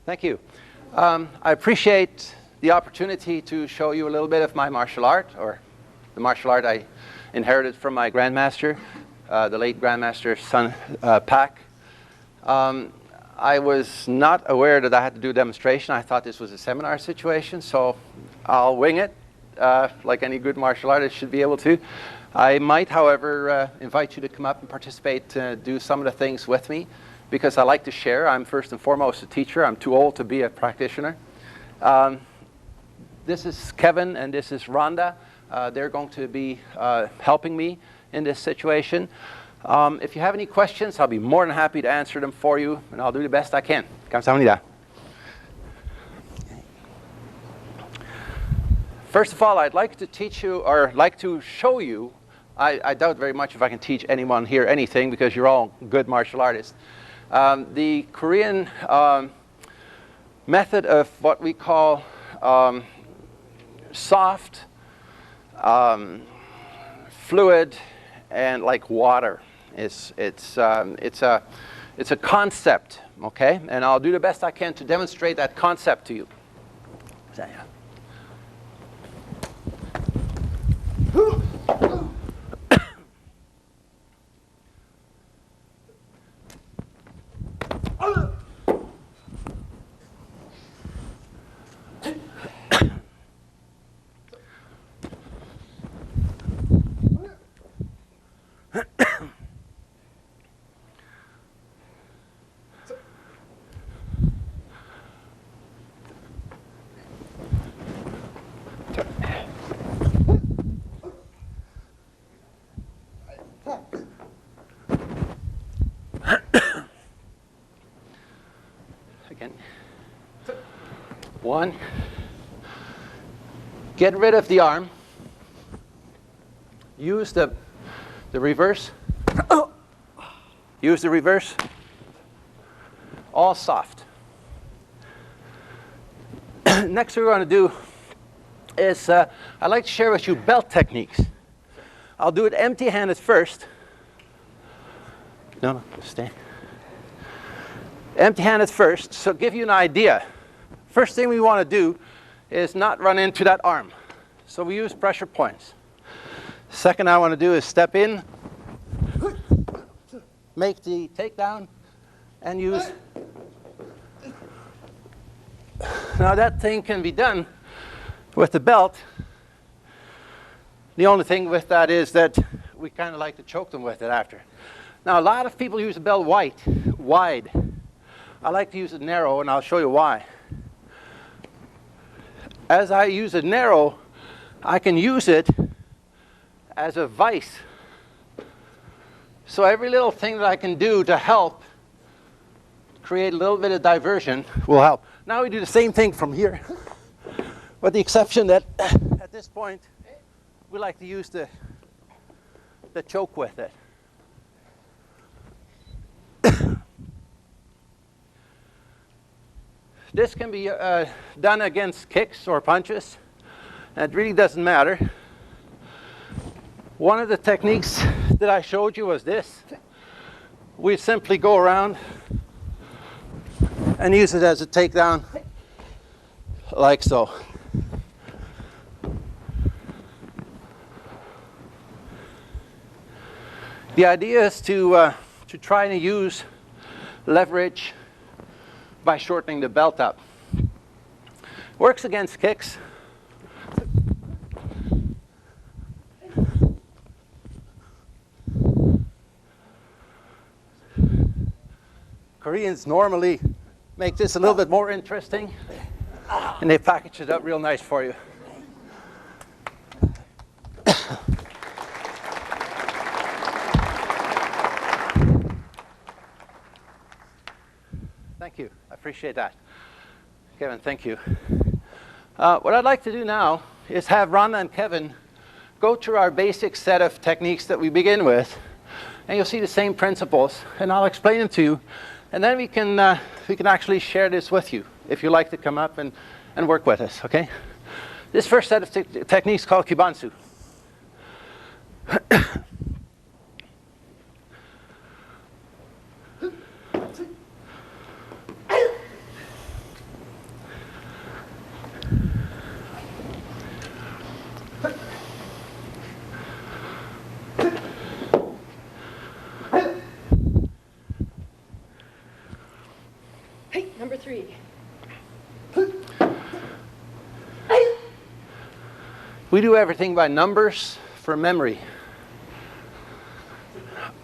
Thank you. I appreciate the opportunity to show you a little bit of my martial art, or the martial art I inherited from my Grandmaster, the late Grandmaster's son, Pak. I was not aware that I had to do a demonstration. I thought this was a seminar situation, so I'll wing it like any good martial artist should be able to. I might, however, invite you to come up and participate, do some of the things with me, because I like to share. I'm first and foremost a teacher. I'm too old to be a practitioner. This is Kevin and this is Rhonda. They're going to be helping me in this situation. If you have any questions, I'll be more than happy to answer them for you, and I'll do the best I can. 감사합니다. First of all, I'd like to teach you, or like to show you, I doubt very much if I can teach anyone here anything, because you're all good martial artists. The Korean method of what we call soft, fluid, and like water. It's a concept, okay? And I'll do the best I can to demonstrate that concept to you. Again. One. Get rid of the arm. Use the reverse. Use the reverse. All soft. Next we're going to do is, I'd like to share with you belt techniques. I'll do it empty-handed first. No, stay. Empty-handed first, so give you an idea. First thing we want to do is not run into that arm. So we use pressure points. Second I want to do is step in, make the takedown, and use. Now that thing can be done with the belt. The only thing with that is that we kind of like to choke them with it after. Now a lot of people use the belt wide. I like to use it narrow, and I'll show you why. As I use it narrow, I can use it as a vice. So every little thing that I can do to help create a little bit of diversion will help. Now we do the same thing from here, with the exception that at this point we like to use the choke with it. This can be done against kicks or punches, and it really doesn't matter. One of the techniques that I showed you was this. We simply go around and use it as a takedown, like so. The idea is to try to use leverage by shortening the belt up. Works against kicks. Koreans normally make this a little bit more interesting, and they package it up real nice for you. Thank you. I appreciate that. Kevin, thank you. What I'd like to do now is have Rhonda and Kevin go through our basic set of techniques that we begin with, and you'll see the same principles, and I'll explain them to you, and then we can actually share this with you if you like to come up and work with us, okay? This first set of techniques is called Kibansu. 3. We do everything by numbers for memory.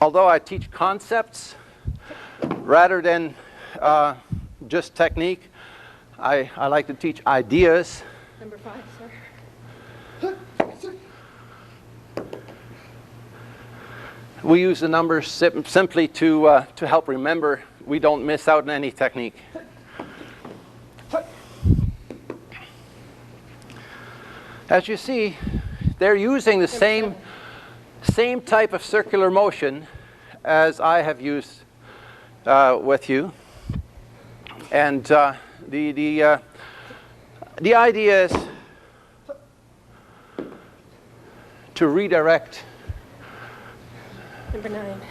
Although I teach concepts rather than just technique, I like to teach ideas. Number 5, sir. We use the numbers simply to help remember. We don't miss out on any technique. As you see, they're using the same type of circular motion as I have used with you. And the idea is to redirect. Number 9.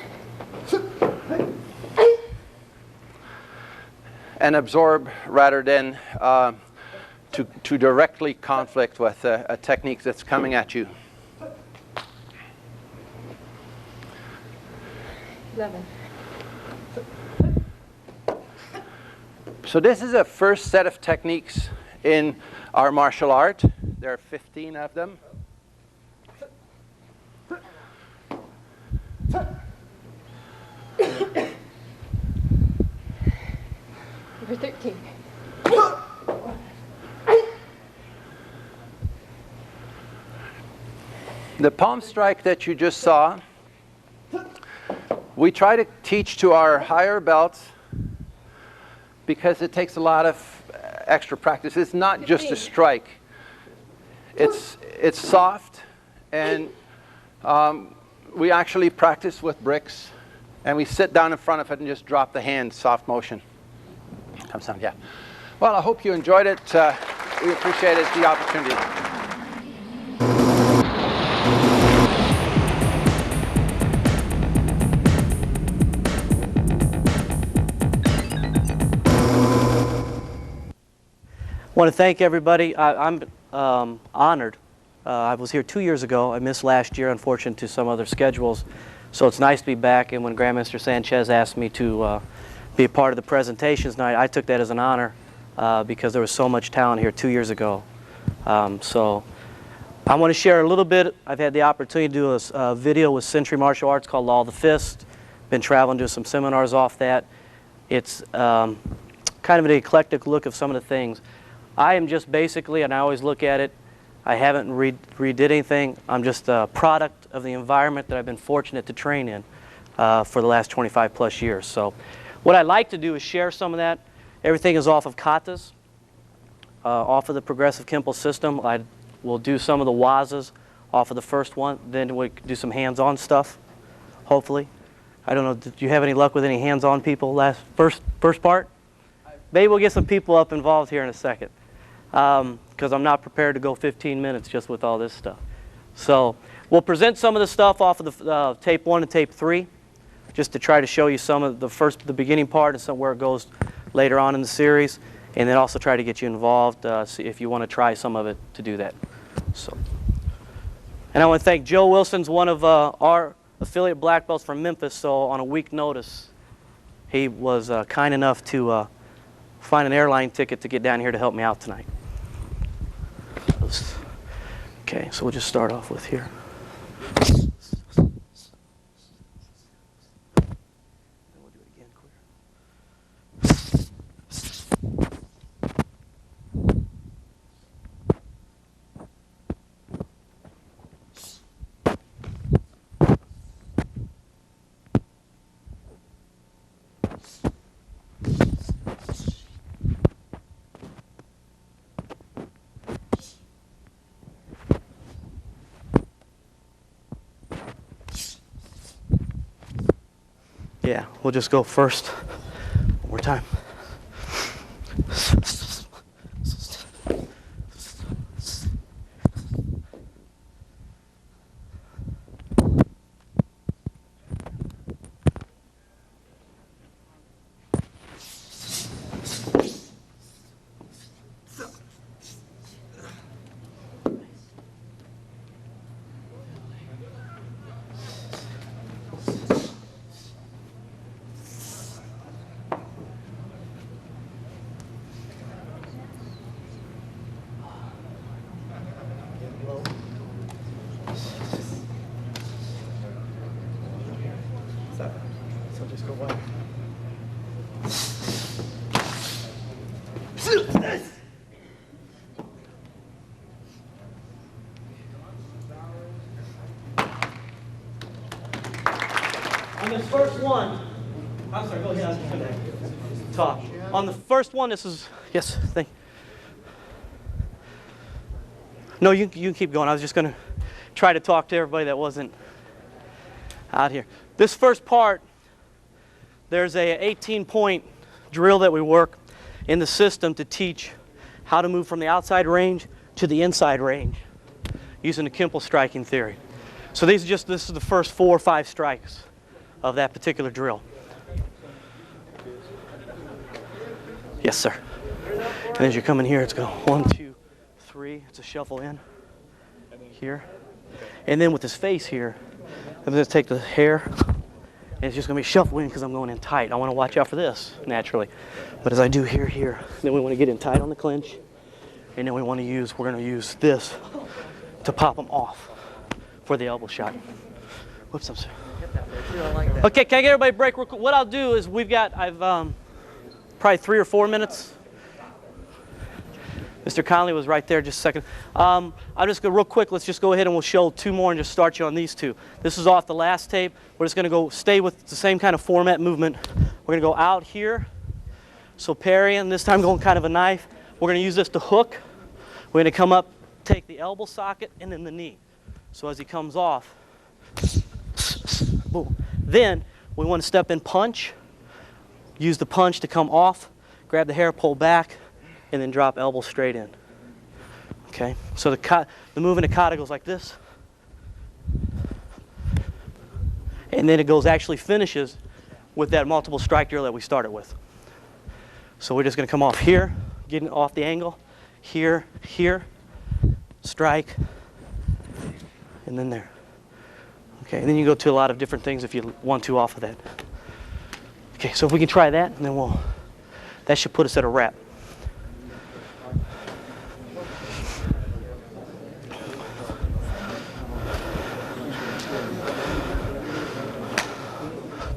And absorb rather than to directly conflict with a technique that's coming at you. 11. So this is a first set of techniques in our martial art. There are 15 of them. Number 13. The palm strike that you just saw, we try to teach to our higher belts because it takes a lot of extra practice. It's not just a strike. It's soft, and we actually practice with bricks, and we sit down in front of it and just drop the hand, soft motion. Comes down, yeah. Well, I hope you enjoyed it. We appreciated the opportunity. I want to thank everybody. I'm honored. I was here 2 years ago. I missed last year, unfortunately, to some other schedules. So it's nice to be back. And when Grandmaster Sanchez asked me to be a part of the presentations tonight, I took that as an honor because there was so much talent here 2 years ago. So I want to share a little bit. I've had the opportunity to do a video with Century Martial Arts called Law of the Fist. Been traveling, doing some seminars off that. It's kind of an eclectic look of some of the things. I am just basically, and I always look at it, I haven't redid anything. I'm just a product of the environment that I've been fortunate to train in for the last 25 plus years. So what I like to do is share some of that. Everything is off of katas, off of the progressive Kempo system. I will do some of the wazas off of the first one. Then we do some hands-on stuff, hopefully. I don't know, did you have any luck with any hands-on people first part? Maybe we'll get some people up involved here in a second. Because I'm not prepared to go 15 minutes just with all this stuff. So we'll present some of the stuff off of the tape 1 and tape 3, just to try to show you some of the beginning part and some where it goes later on in the series, and then also try to get you involved see if you want to try some of it to do that. So, and I want to thank Joe Wilson's one of our affiliate black belts from Memphis. So on a week notice, he was kind enough to find an airline ticket to get down here to help me out tonight. Okay, so we'll just start off with here. We'll do it again Yeah, we'll just go first. One more time. On this first one, I'm sorry, go ahead. I was just going to talk. On the first one, this is, yes, thank you. No, you can keep going. I was just going to try to talk to everybody that wasn't out here. This first part, there's a 18-point drill that we work in the system to teach how to move from the outside range to the inside range using the Kimple striking theory. So this is the first 4 or 5 strikes of that particular drill. Yes, sir. And as you come in here, it's going 1, 2, 3. It's a shuffle in here. And then with this face here, I'm going to take the hair, and it's just going to be shuffle in because I'm going in tight. I want to watch out for this, naturally. But as I do here, then we want to get in tight on the clinch. And then we're going to use this to pop them off for the elbow shot. Whoops, I'm sorry. Okay, can I get everybody a break real quick? What I'll do is I've probably 3 or 4 minutes. Mr. Conley was right there just a second. I'll just go real quick. Let's just go ahead and we'll show 2 more and just start you on these 2. This is off the last tape. We're just going to stay with the same kind of format movement. We're going to go out here. So parrying, this time going kind of a knife. We're going to use this to hook. We're going to come up, take the elbow socket, and then the knee. So as he comes off, boom. Then we want to step in punch. Use the punch to come off, grab the hair, pull back, and then drop elbow straight in. Okay, so the move in the kata goes like this. And then it actually finishes with that multiple strike drill that we started with. So we're just going to come off here, getting off the angle, here, strike, and then there. Okay, and then you go to a lot of different things if you want to off of that. Okay, so if we can try that, and then that should put us at a wrap.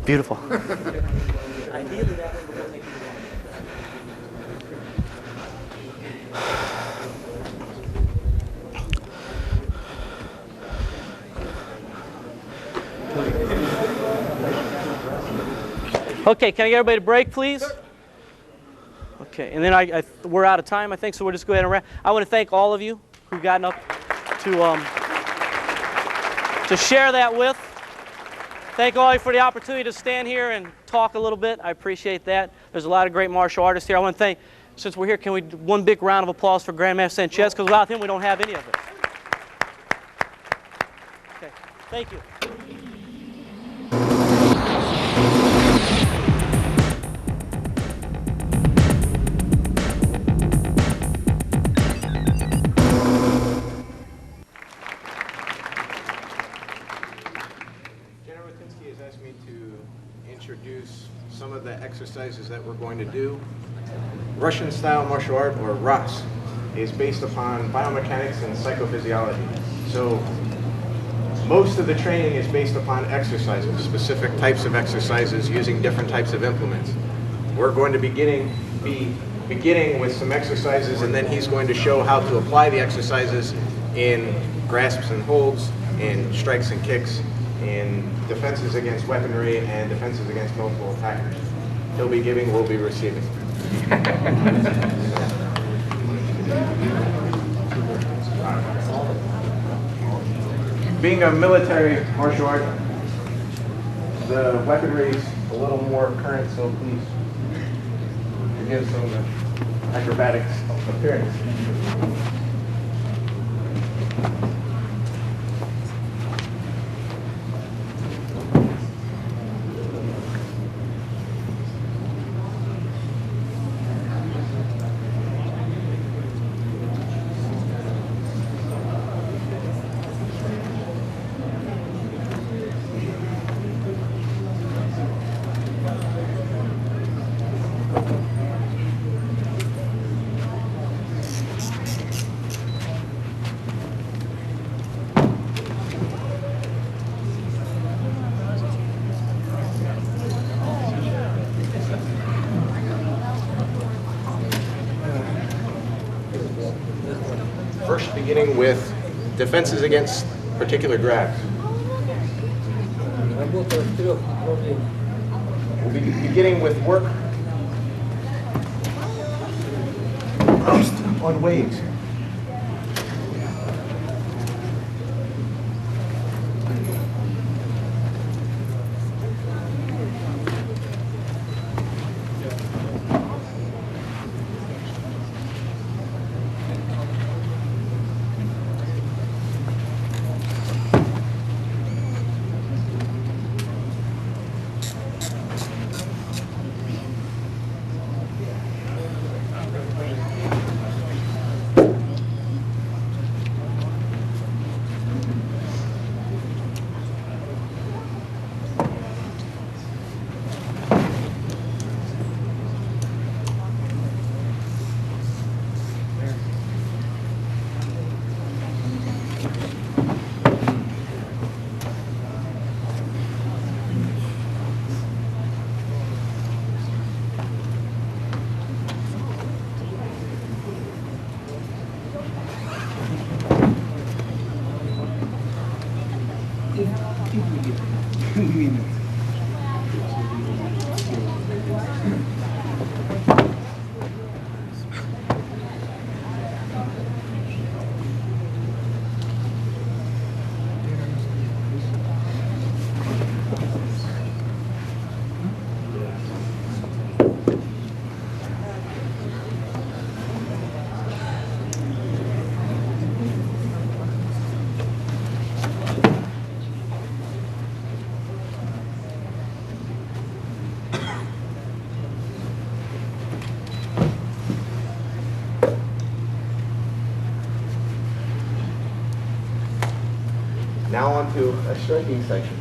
Beautiful. Ideally, that way we'll take Okay, can I get everybody to break, please? Okay, and then we're out of time, I think, so we'll just go ahead and wrap. I want to thank all of you who've gotten up to share that with. Thank all of you for the opportunity to stand here and talk a little bit. I appreciate that. There's a lot of great martial artists here. I want to thank, since we're here, can we do one big round of applause for Grandmaster Sanchez, because without him we don't have any of it. Okay, thank you. Some of the exercises that we're going to do. Russian style martial art, or RAS, is based upon biomechanics and psychophysiology. So most of the training is based upon exercises, specific types of exercises using different types of implements. We're going to be beginning with some exercises, and then he's going to show how to apply the exercises in grasps and holds, in strikes and kicks, in defenses against weaponry, and defenses against multiple attackers. He'll be giving, we'll be receiving. Being a military martial art, the weaponry is a little more current, so please forgive some of the acrobatics appearance. First, beginning with defenses against particular grabs. We'll be beginning with work on waves. Now on to a striking section.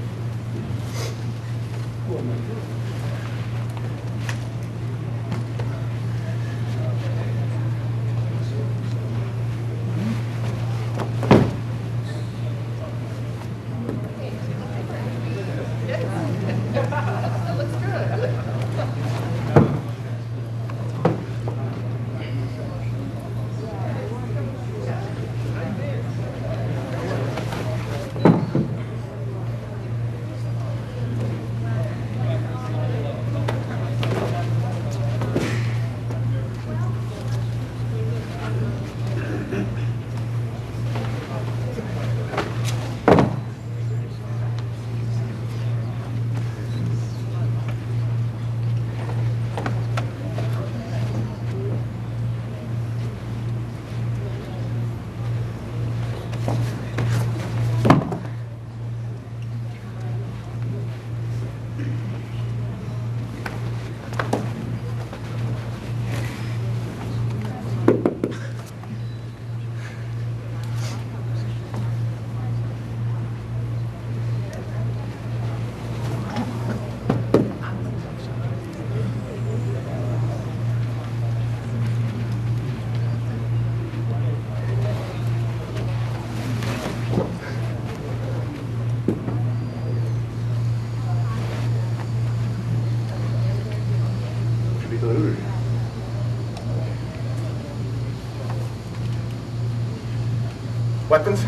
Weapons?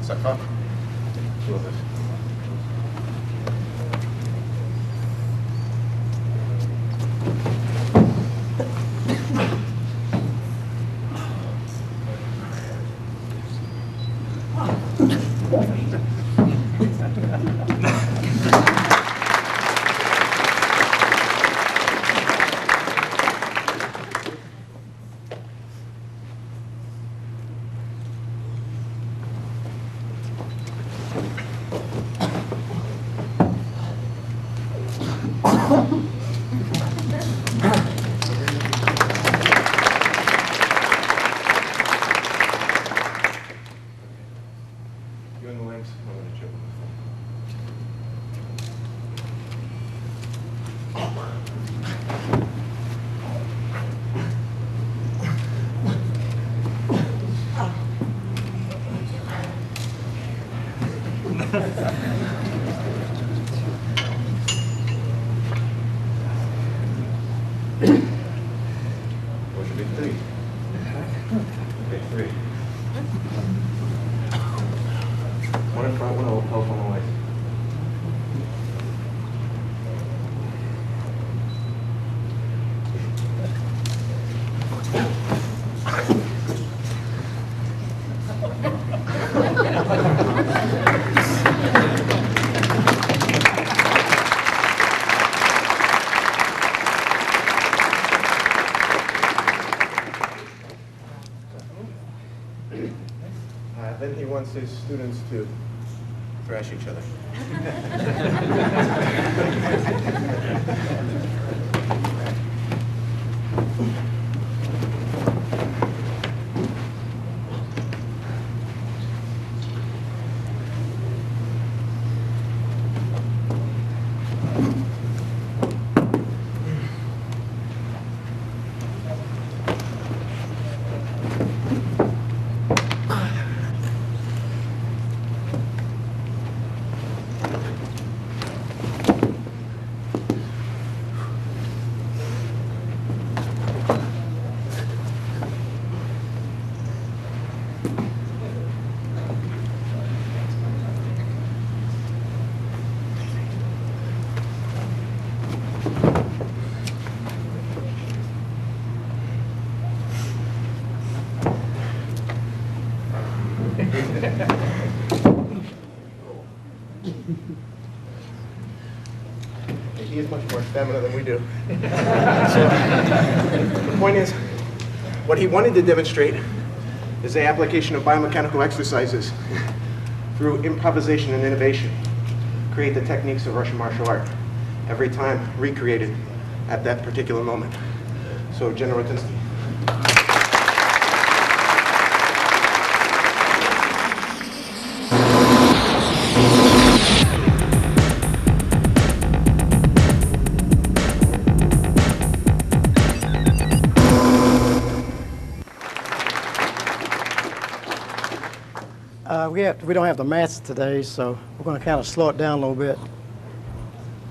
Is that fun? A little bit. You and the legs, I'm going to choke. What should be 3? Okay, 3. One in front, one help on the way. Then he wants his students to thrash each other. He has much more stamina than we do. So, the point is, what he wanted to demonstrate is the application of biomechanical exercises through improvisation and innovation. Create the techniques of Russian martial art, every time recreated at that particular moment. So, General Tinsky. We don't have the mats today, so we're going to kind of slow it down a little bit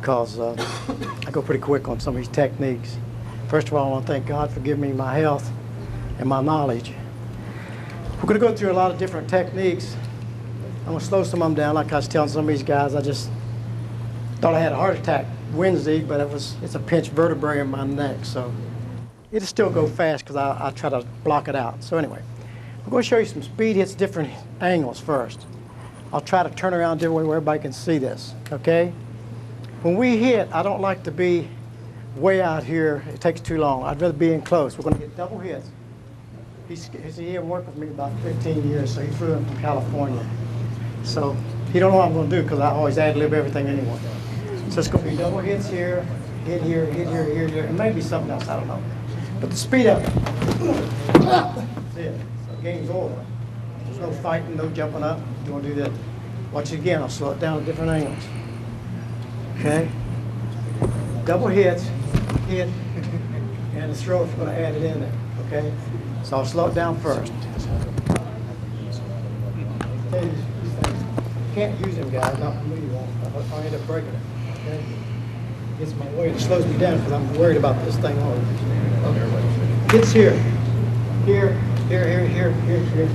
because I go pretty quick on some of these techniques. First of all, I want to thank God for giving me my health and my knowledge. We're going to go through a lot of different techniques. I'm going to slow some of them down. Like I was telling some of these guys, I just thought I had a heart attack Wednesday, but it's a pinched vertebrae in my neck, so it'll still go fast because I try to block it out. So anyway, I'm going to show you some speed hits, different angles first. I'll try to turn around different way where everybody can see this, okay? When we hit, I don't like to be way out here. It takes too long. I'd rather be in close. We're going to get double hits. He's here worked with me about 15 years, so he flew in from California. So he don't know what I'm going to do because I always ad-lib everything anyway. So it's going to be double hits here, hit here, hit here, hit here, and maybe something else, I don't know. But the speed up, that's it. So game's over. There's no fighting, no jumping up. You want to do that. Watch it again. I'll slow it down at different angles. Okay? Double hits, hit, and the throat's going to add it in there. Okay? So I'll slow it down first. You can't use them, guys. Not for me. I'll end up breaking it. Okay? Gets my way. It slows me down because I'm worried about this thing always. Hits here. Here, here, here, here, here, here.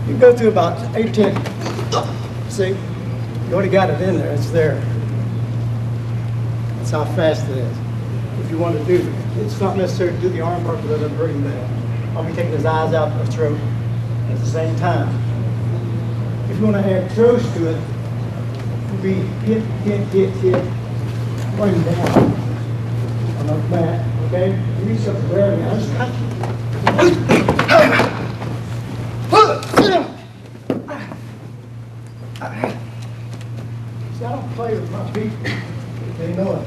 You can go through about 8 or 10. See? You already got it in there. It's there. That's how fast it is. If you want to do it, it's not necessary to do the arm part because it doesn't hurt him bad. I'll be taking his eyes out of the throat at the same time. If you want to add throws to it, it'll be hit, hit, hit, hit, bring down on the mat, okay? Reach up there and just see, I don't play with my people. They know it.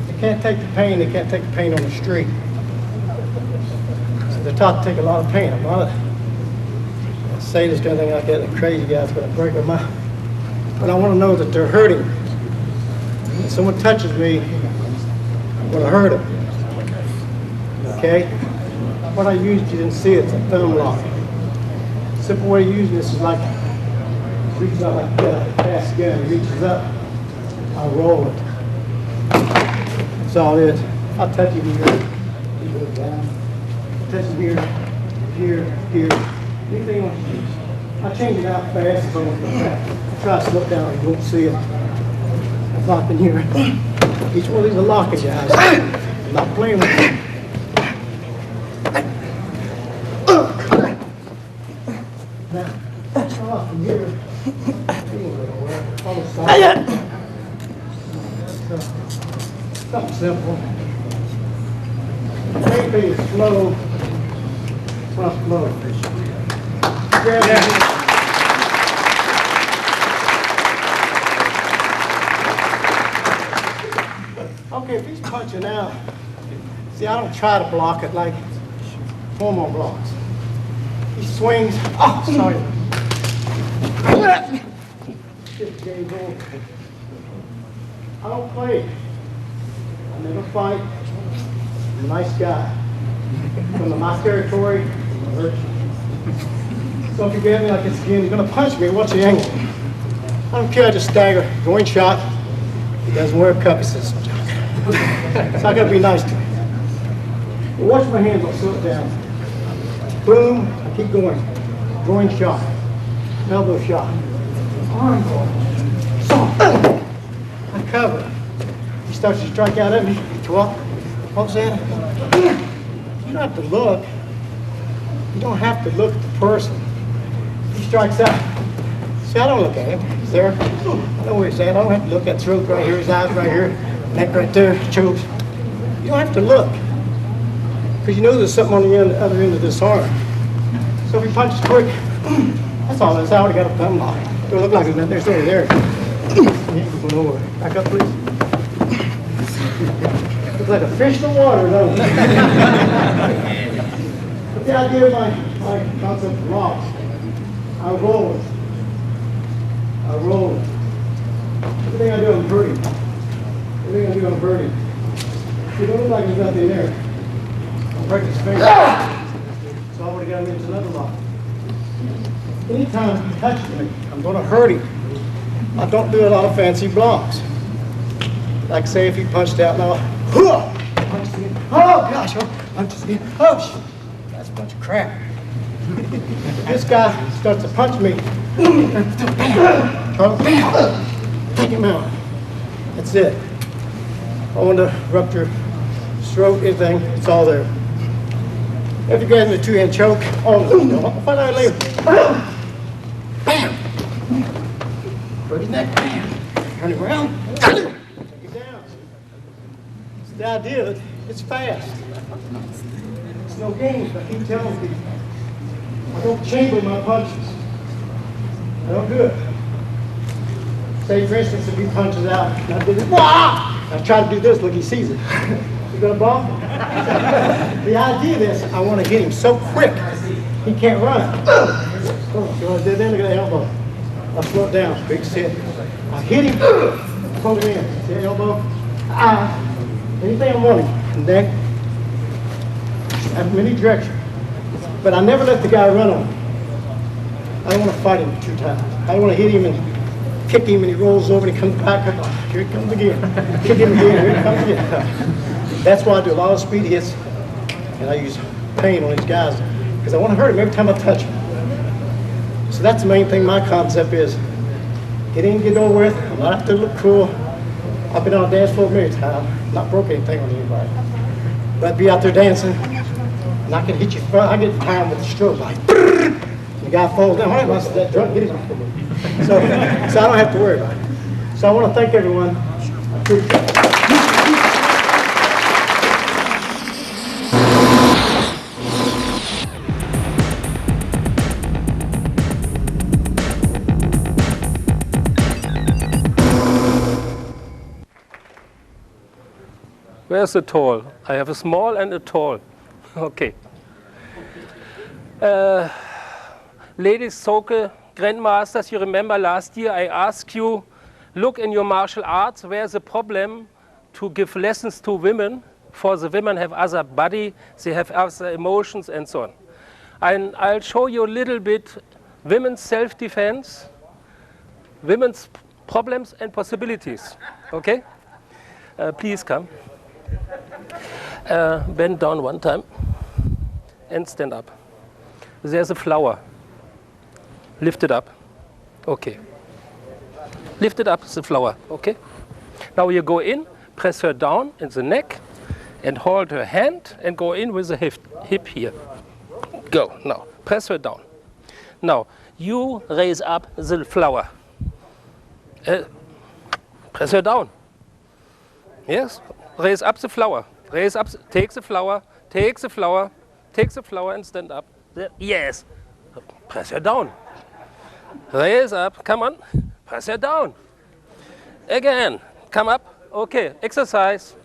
They can't take the pain. They can't take the pain on the street. So they're taught to take a lot of pain. I'm not a sadist or anything like that. The crazy guy's going to break them out. But I want to know that they're hurting. When someone touches me, I'm going to hurt them. Okay? What I used, you didn't see it. It's a thumb lock. The simple way of using this is like reaches out like that. Pass gun. It reaches up. I roll it. That's all it is. I'll touch it here. You go down. Touch it here. Here. Here. Anything on the I change it out fast. If I want to go back. I try to slow it down. You won't see it. I'm locking here. Each one of these are locking, guys. I'm not playing with them. Now, start off from here. On the side. Something simple. Main thing is slow. Not slow. Grab that. Okay, if he's punching out, see, I don't try to block it like Foreman blocks. He swings. Oh, sorry. Game's over. I don't play. I never fight. I'm a nice guy. Come to my territory, I'll hurt you. So if you grab me like this again, you're going to punch me. What's the angle? I don't care. I just stagger. Going shot. He doesn't wear a cup. He says, so I got to be nice to him. Well, watch my hands. I'll slow it down. Boom. I keep going. Going shot. Elbow shot. Arm going. So I cover. He starts to strike out at me. What was that? You don't have to look. You don't have to look at the person. He strikes out. See, I don't look at him. He's there. I know where he's at. I don't have to look at throat right here, his eyes right here, neck right there, chokes. You don't have to look. Because you know there's something on the other end of this arm. So if he punches quick, that's all. That's how I got a thumb lock. It don't look like there's nothing there. It's over there. Going over. Back up, please. Looks like a fish in the water, doesn't it? But the idea of my concept of locks, I roll it. I roll it. Everything I do, I'm hurting. Everything I do, I'm hurting. See, it don't look like there's nothing there. I'll break his finger. So I already got him into another lock. Anytime he touches me, I'm going to hurt him. I don't do a lot of fancy blocks. Like say if he punched out now, punch again. Oh gosh, punch again. Oh shit. That's a bunch of crap. If this guy starts to punch me, take him out. That's it. I want to rupture throat, anything, it's all there. If you get in the two-hand choke, oh no, I'll find out later. Bam! Break his neck, bam! Turn him around, take him down. It's the idea that it's fast. It's no games, I keep telling people. I don't chamber my punches. I don't do it. Say, for instance, if he punches out, and I do this, I try to do this, look, he sees it. You gonna block? The idea of this, I want to hit him so quick He can't run. So I did that, look at that elbow. I slowed down, big set. I hit him, pulled him in. See that elbow? Anything I want him. Neck. In any direction. But I never let the guy run on me. I don't want to fight him 2 times. I don't want to hit him and kick him and he rolls over and he comes back. Here he comes again. Kick him again, here he comes again. That's why I do a lot of speed hits and I use pain on these guys because I want to hurt him every time I touch him. So that's the main thing my concept is. Get in, get over with. I'm not out there to look cool. I've been on a dance floor many times, not broke anything on anybody. But I'd be out there dancing and I can hit you, I get time with the stroke like the guy falls down. I must that drunk hit him. So I don't have to worry about it. So I want to thank everyone. I appreciate it. Where's the tall? I have a small and a tall. Okay. Ladies, Soke, Grandmasters, you remember last year I asked you, look in your martial arts, where's the problem to give lessons to women? For the women have other body, they have other emotions and so on. And I'll show you a little bit women's self-defense, women's problems and possibilities. Okay? Please come. Bend down one time and stand up. There's a flower. Lift it up. Okay. Lift it up, the flower. Okay. Now you go in, press her down in the neck and hold her hand and go in with the hip here. Go. Now press her down. Now you raise up the flower. Press her down. Yes. Raise up the flower. Raise up, take the flower, take the flower, take the flower and stand up. There. Yes. Press her down. Raise up. Come on. Press her down. Again. Come up. Okay. Exercise.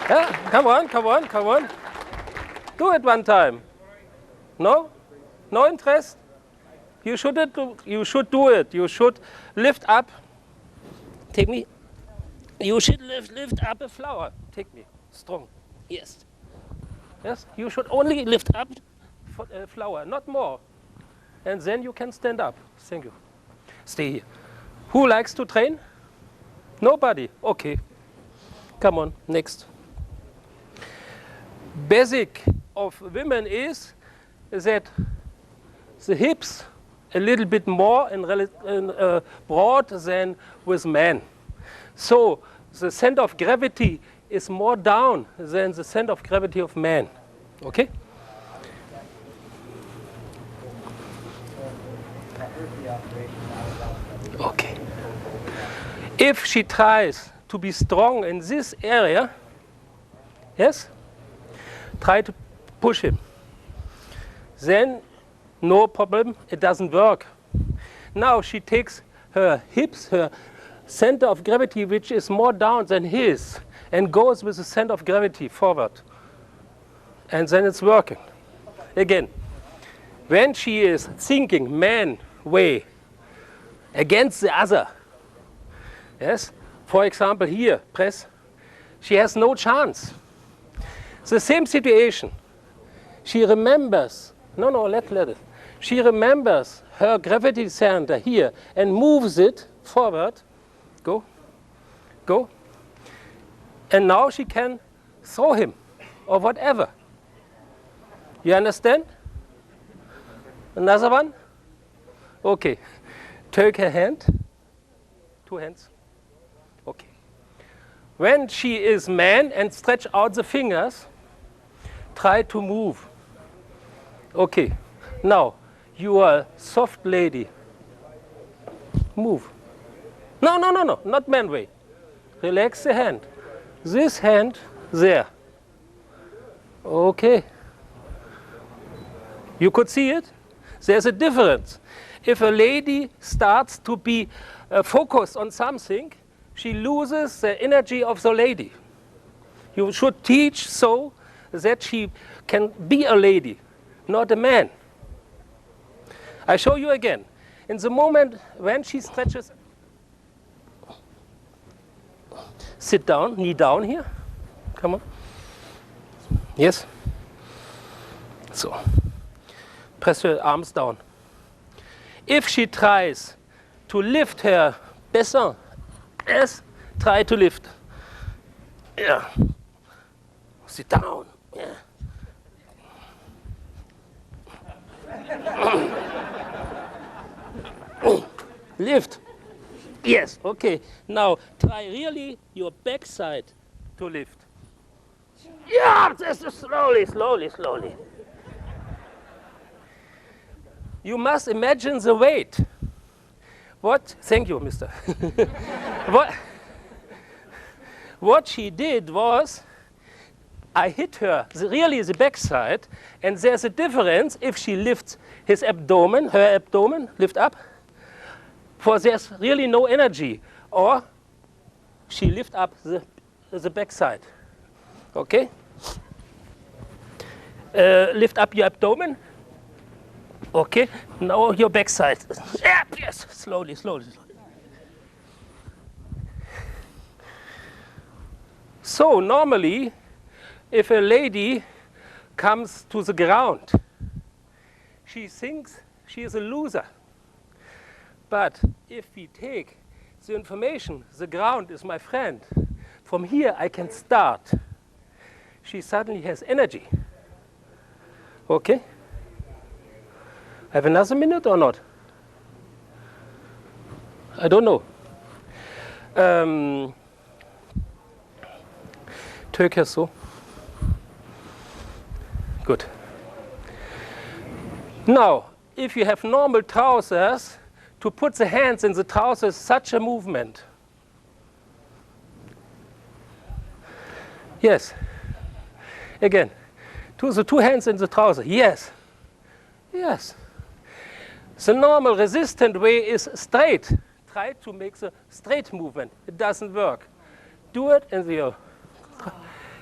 Yeah. Come on, come on, come on. Do it one time. No? No interest? You should do it. You should lift up. Take me. You should lift up a flower. Take me. Strong. Yes. Yes. You should only lift up a flower, not more. And then you can stand up. Thank you. Stay here. Who likes to train? Nobody. Okay. Come on. Next. Basic of women is that the hips a little bit more broad than with men. So the center of gravity is more down than the center of gravity of man. Okay? Okay. If she tries to be strong in this area, yes, try to push him. Then no problem, it doesn't work. Now she takes her hips, her center of gravity, which is more down than his, and goes with the center of gravity forward. And then it's working. Again, when she is thinking man way against the other, yes, for example here, press, she has no chance. The same situation. She remembers, let it. She remembers her gravity center here and moves it forward. Go, go. And now she can throw him or whatever. You understand? Another one? Okay. Take her hand. 2 hands. Okay. When she is man and stretch out the fingers, try to move. Okay. Now, you are a soft lady. Move. No, not man way. Relax the hand. This hand there. Okay. You could see it? There's a difference. If a lady starts to be focused on something, she loses the energy of the lady. You should teach so that she can be a lady, not a man. I show you again. In the moment when she stretches, sit down, knee down here. Come on. Yes. So, press her arms down. If she tries to lift her besser, yes, try to lift. Yeah. Sit down. Yeah. Lift. Yes, okay. Now try really your backside to lift. Yeah, this is slowly, slowly, slowly. You must imagine the weight. What? Thank you, mister. What she did was, I hit her, really the backside, and there's a difference if she lifts his abdomen, her abdomen, lift up, for there's really no energy, or she lift up the backside. Okay? Lift up your abdomen. Okay, now your backside. Yeah, yes, slowly, slowly, slowly. So normally, if a lady comes to the ground, she thinks she is a loser. But if we take the information, the ground is my friend, from here I can start. She suddenly has energy. Okay? Have another minute or not? I don't know. Türkisch so. Good. Now, if you have normal trousers, to put the hands in the trousers, such a movement. Yes. Again. To the two hands in the trouser. Yes. Yes. The normal resistant way is straight. Try to make the straight movement. It doesn't work. Do it in the...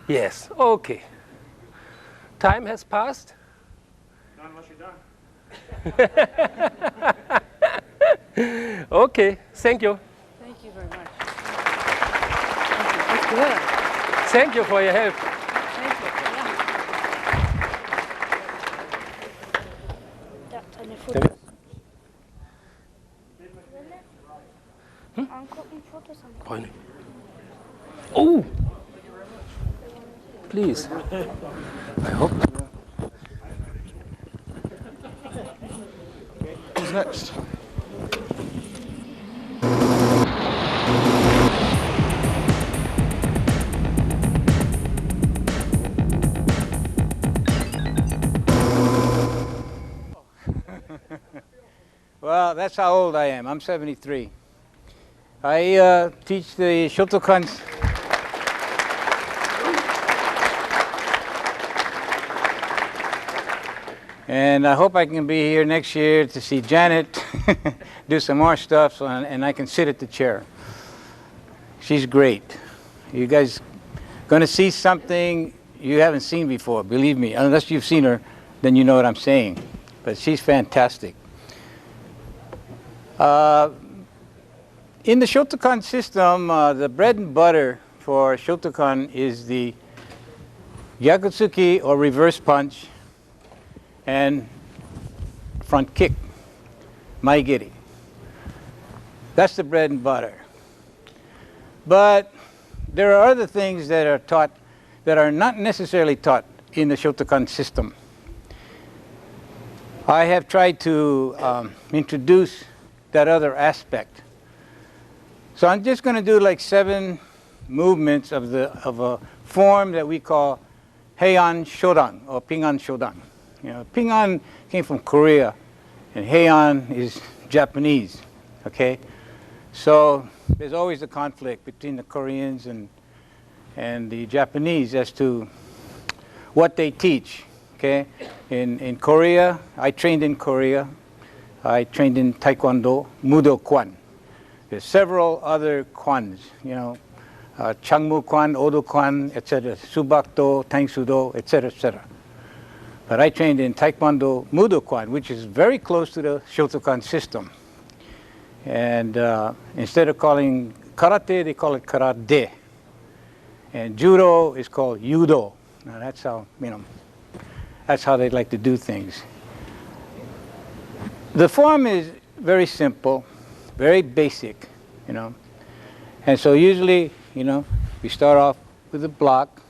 Yes, okay. Time has passed. Not unless you're done. Okay, thank you. Thank you very much. That's good. Thank you for your help. Thank you. Angucken, Fotos angucken. Freunde. Oh! Please. I hope. Who's next? Well, that's how old I am. I'm 73. I teach the Shotokans. And I hope I can be here next year to see Janet do some more stuff, and I can sit at the chair. She's great. You guys going to see something you haven't seen before, believe me. Unless you've seen her, then you know what I'm saying. But she's fantastic. In the Shotokan system, the bread and butter for Shotokan is the Gyakutsuki or reverse punch and front kick, maigiri. That's the bread and butter. But there are other things that are taught that are not necessarily taught in the Shotokan system. I have tried to introduce that other aspect. So I'm just going to do like 7 movements of a form that we call Heian Shodan or Pingan Shodan. You know, Pingan came from Korea, and Heian is Japanese. Okay, so there's always a conflict between the Koreans and the Japanese as to what they teach. Okay, in Korea, I trained in Korea. I trained in Taekwondo, Mudo Kwan. There's several other Kwans, you know, Changmu Kwan, Odo Kwan, etc., Subakdo, Tang Sudo, etc., etc. But I trained in Taekwondo Mudo Kwan, which is very close to the Shotokan system. And instead of calling karate, they call it karate. And judo is called yudo. Now that's how, that's how they like to do things. The form is very simple, very basic, And so usually, we start off with a block,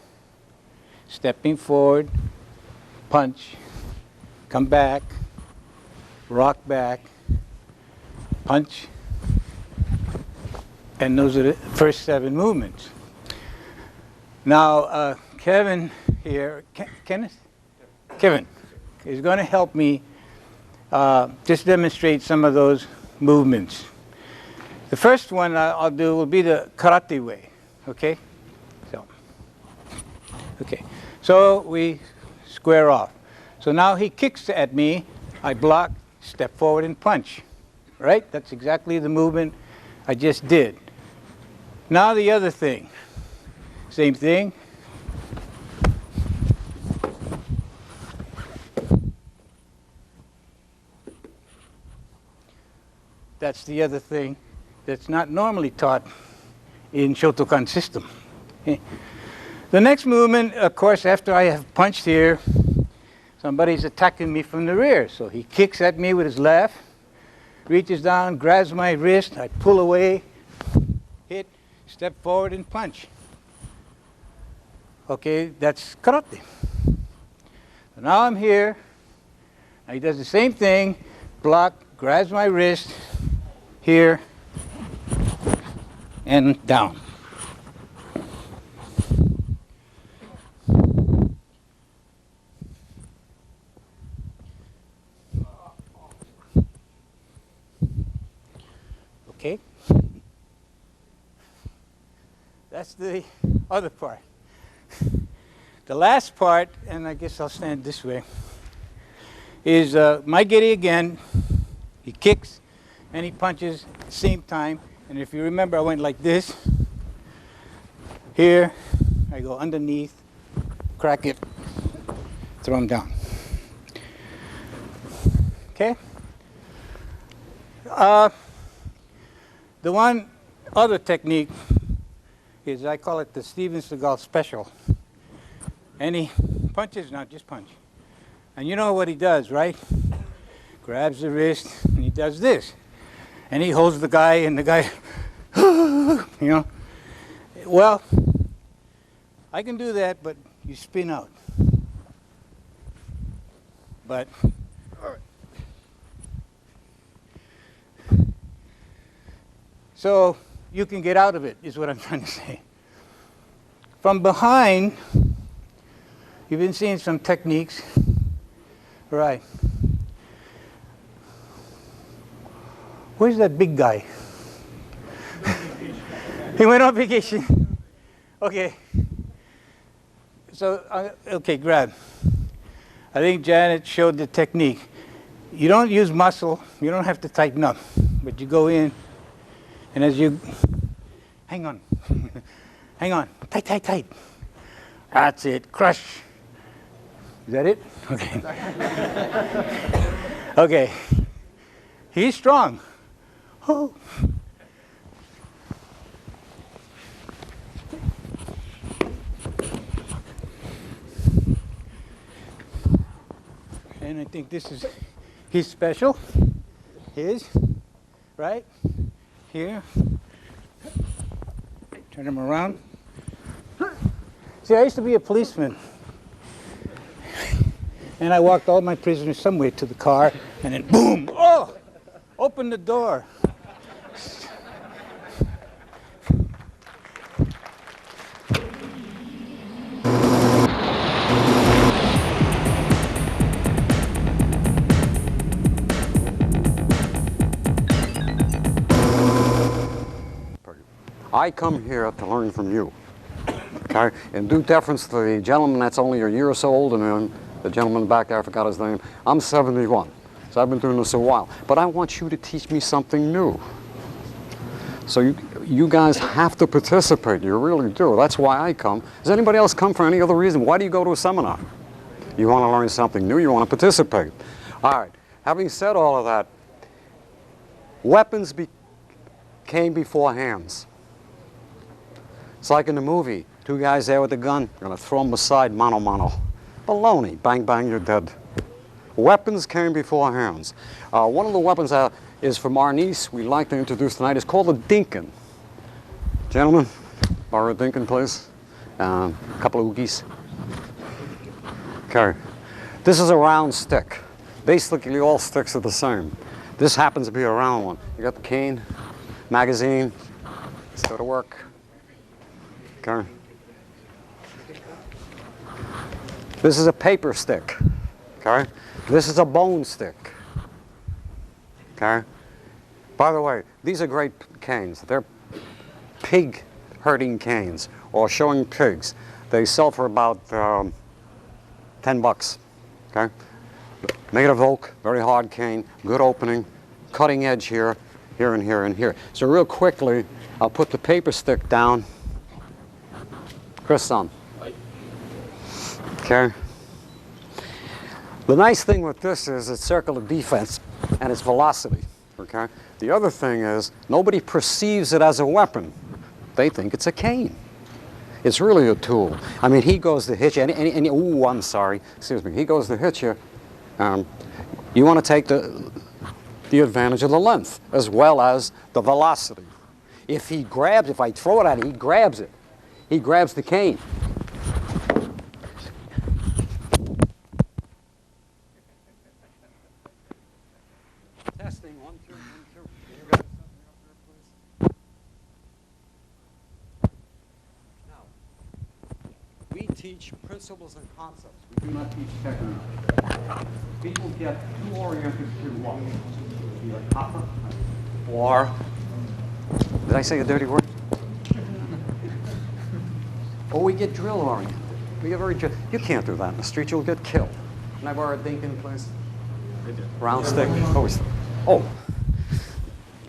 stepping forward, punch, come back, rock back, punch, and those are the first 7 movements. Now, Kevin here, Kevin is going to help me just demonstrate some of those movements. The first one I'll do will be the karate way, okay? So we square off. So now he kicks at me, I block, step forward and punch, right? That's exactly the movement I just did. Now the other thing, same thing. That's the other thing that's not normally taught in Shotokan system. Okay. The next movement, of course, after I have punched here, somebody's attacking me from the rear. So he kicks at me with his left, reaches down, grabs my wrist, I pull away, hit, step forward and punch. Okay, that's karate. So now I'm here, now he does the same thing, block, grabs my wrist, here, and down. Okay. That's the other part. The last part, and I guess I'll stand this way, is my giri again. He kicks and he punches at the same time. And if you remember, I went like this. Here, I go underneath, crack it, throw him down. Okay? The one other technique is, I call it the Steven Seagal special. And he punches, now just punch. And you know what he does, right? Grabs the wrist and he does this. And he holds the guy and the guy, Well, I can do that, but you spin out. But, so you can get out of it, is what I'm trying to say. From behind, you've been seeing some techniques. Right. Where's that big guy? He went on vacation. Okay. So, okay, grab. I think Janet showed the technique. You don't use muscle. You don't have to tighten up. But you go in, and as you... Hang on. Hang on. Tight, tight, tight. That's it. Crush. Is that it? Okay. Okay. He's strong. Oh. And I think this is his special. His, right? Here. Turn him around. See, I used to be a policeman. And I walked all my prisoners somewhere to the car, and then boom! Oh! Open the door. I come here to learn from you, okay? In due deference to the gentleman that's only a year or so older than the gentleman back there, I forgot his name. I'm 71, so I've been doing this a while. But I want you to teach me something new. So you guys have to participate. You really do. That's why I come. Does anybody else come for any other reason? Why do you go to a seminar? You want to learn something new. You want to participate. All right. Having said all of that, weapons came before hands. It's like in the movie. Two guys there with a gun. You're going to throw them aside, mano mano. Baloney. Bang, bang, you're dead. Weapons came before hands. One of the weapons is from our niece we like to introduce tonight. It's called a Dinkin. Gentlemen, borrow a Dinkin, please. A couple of oogies. Okay. This is a round stick. Basically, all sticks are the same. This happens to be a round one. You got the cane, magazine. Let's go to work. Okay. This is a paper stick. Okay. This is a bone stick. Okay. By the way, these are great canes. They're pig herding canes or showing pigs. They sell for about 10 bucks. Okay. Made of oak, very hard cane, good opening, cutting edge here, here and here and here. So real quickly, I'll put the paper stick down. Chris on. Okay. The nice thing with this is its circle of defense and its velocity. Okay. The other thing is nobody perceives it as a weapon. They think it's a cane. It's really a tool. I mean, he goes to hit you, and ooh, I'm sorry, excuse me. He goes to hit you. You want to take the advantage of the length as well as the velocity. If I throw it at him, he grabs it. He grabs the cane. Testing, 1, 2, 1, 2. Can you guys something up there, please? Now, we teach principles and concepts. We do not teach technique. People get too oriented to what? Either copper or, did I say a dirty word? Or we get drill oriented. We get very drill. You can't do that in the street. You'll get killed. Can I borrow a Dinkin, please? Round stick. Oh,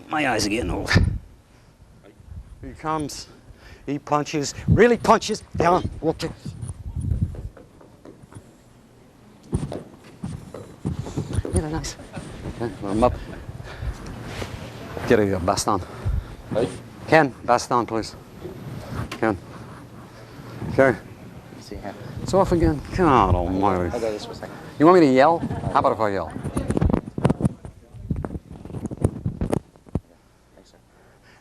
my eyes are getting old. He comes. He punches. Really punches. Down. Okay. Yeah, nice. Okay, I'm up. Get a baston. Ken, baston, please. Ken. Okay. It's off again. God almighty. I'll go this for a second. You want me to yell? How about if I yell?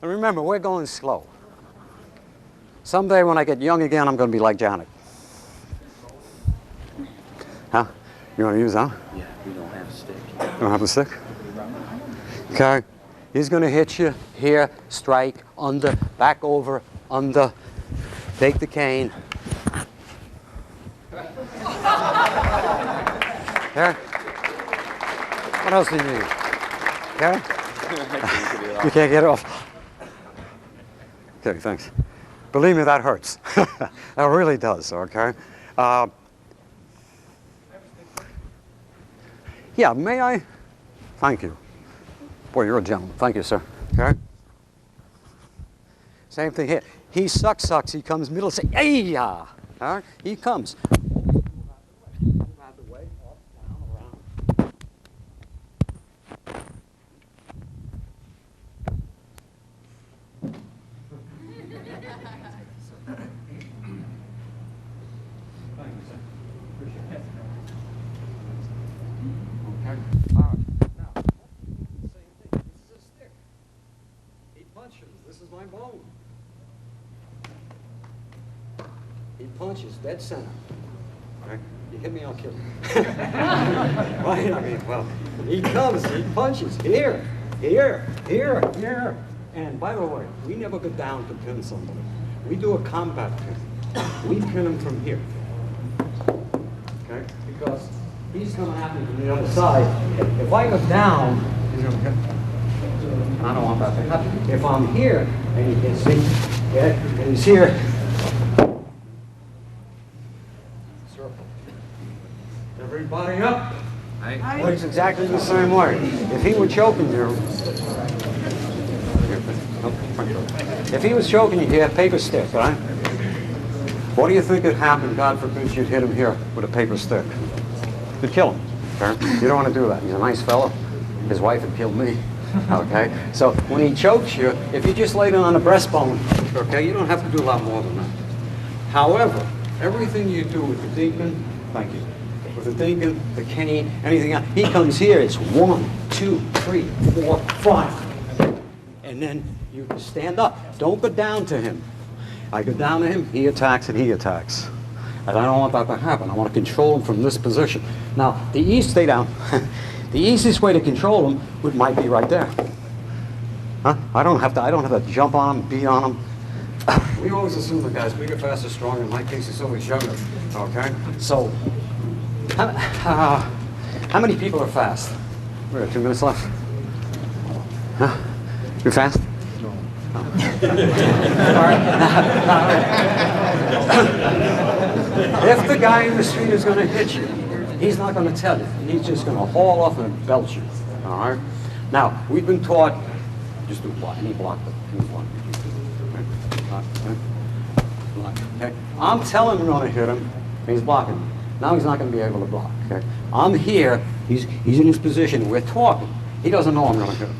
And remember, we're going slow. Someday when I get young again, I'm going to be like Janet. Huh? You want to use that? Yeah, we don't have a stick. You don't have a stick? Okay. He's going to hit you here, strike, under, back over, under. Take the cane. There. What else do you need? Okay? You can't get it off. Okay, thanks. Believe me, that hurts. That really does, okay? Yeah, may I? Thank you. Boy, you're a gentleman. Thank you, sir. Okay? Same thing here. He sucks. He comes middle, say, hey-ya! All right? He comes. Move out the way, up, down, around. Thank you, sir. Appreciate it. Okay. All right. Now, same thing. This is a stick. He punches. This is my bone. He punches dead center. Right? You hit me, I'll kill you. Right? I mean, well, he comes, he punches here, here, here, here. And by the way, we never go down to pin somebody. We do a combat pin. We pin him from here. Okay? Because he's coming at me from the other side. If I go down, he's going to hit me. And I don't want that to happen. If I'm here, and he hits me, okay, and he's here, everybody up. Works exactly the same way. If he were choking you, If he was choking you here, paper stick, right? What do you think would happen, God forbid, you'd hit him here with a paper stick? You'd kill him, okay? You don't want to do that. He's a nice fellow. His wife would kill me, okay? So when he chokes you, if you just laid it on the breastbone, okay, you don't have to do a lot more than that. However, everything you do with the deacon, thank you, with the deacon, the cane, anything else, he comes here, it's 1, 2, 3, 4, 5. And then you stand up. Don't go down to him. I go down to him, he attacks, and he attacks. And I don't want that to happen. I want to control him from this position. Now, stay down. The easiest way to control him might be right there. Huh? I don't have to jump on him, beat on him. We always assume the guy's bigger, faster, stronger. In my case, he's always younger. Okay? So, how many people are fast? We got 2 minutes left. Huh? You're fast? No. If the guy in the street is going to hit you, he's not going to tell you. He's just going to haul off and belt you. All right? Now, we've been taught, just do block, any block. Okay? I'm telling him I'm going to hit him, and he's blocking me. Now he's not going to be able to block. Okay? I'm here, he's in his position, we're talking. He doesn't know I'm going to hit him.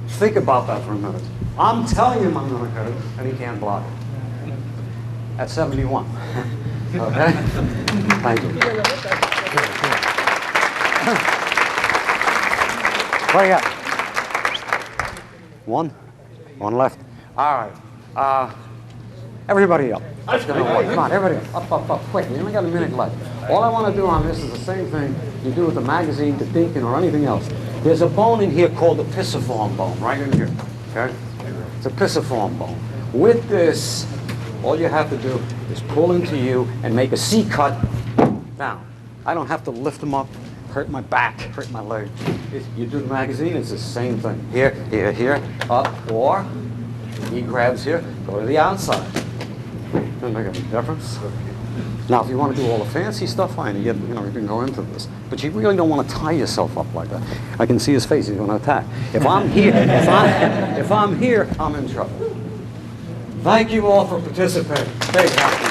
Think about that for a minute. I'm telling him I'm going to hit him, and he can't block it. At 71. Okay? Thank you. What do you got? One left. All right. Everybody up. That's gonna work. Come on, everybody up, quick. We only got a minute left. All I want to do on this is the same thing you do with the magazine, the deacon, or anything else. There's a bone in here called the pisiform bone, right in here. Okay? It's a pisiform bone. With this, all you have to do is pull into you and make a C cut down. I don't have to lift them up, hurt my back, hurt my leg. You do the magazine, it's the same thing. Here, here, here, up, or he grabs here, go to the outside. Doesn't make any difference. Now, if you want to do all the fancy stuff, fine. You can go into this. But you really don't want to tie yourself up like that. I can see his face. He's going to attack. If I'm here, if I'm here, I'm in trouble. Thank you all for participating. Stay happy.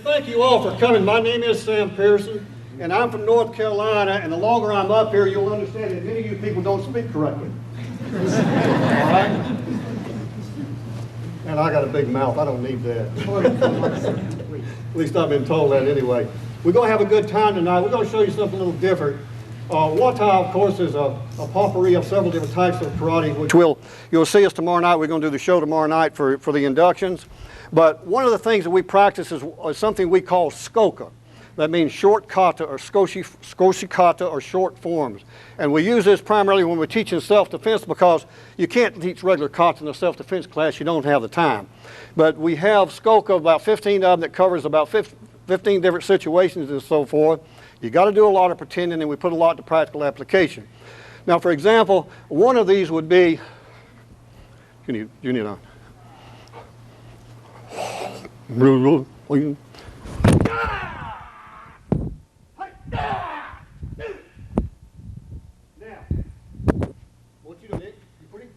Thank you all for coming. My name is Sam Pearson, and I'm from North Carolina, and the longer I'm up here, you'll understand that many of you people don't speak correctly. All right? And I got a big mouth. I don't need that. At least I've been told that anyway. We're going to have a good time tonight. We're going to show you something a little different. Wata, of course, is a potpourri of several different types of karate, which you'll see us tomorrow night. We're going to do the show tomorrow night for the inductions. But one of the things that we practice is something we call skoka. That means short kata or skoshi kata or short forms. And we use this primarily when we're teaching self-defense because you can't teach regular kata in a self-defense class. You don't have the time. But we have skoka, about 15 of them, that covers about 15 different situations and so forth. You got to do a lot of pretending, and we put a lot to practical application. Now, for example, one of these would be, you need a, now, what you do, Nick? You pretty?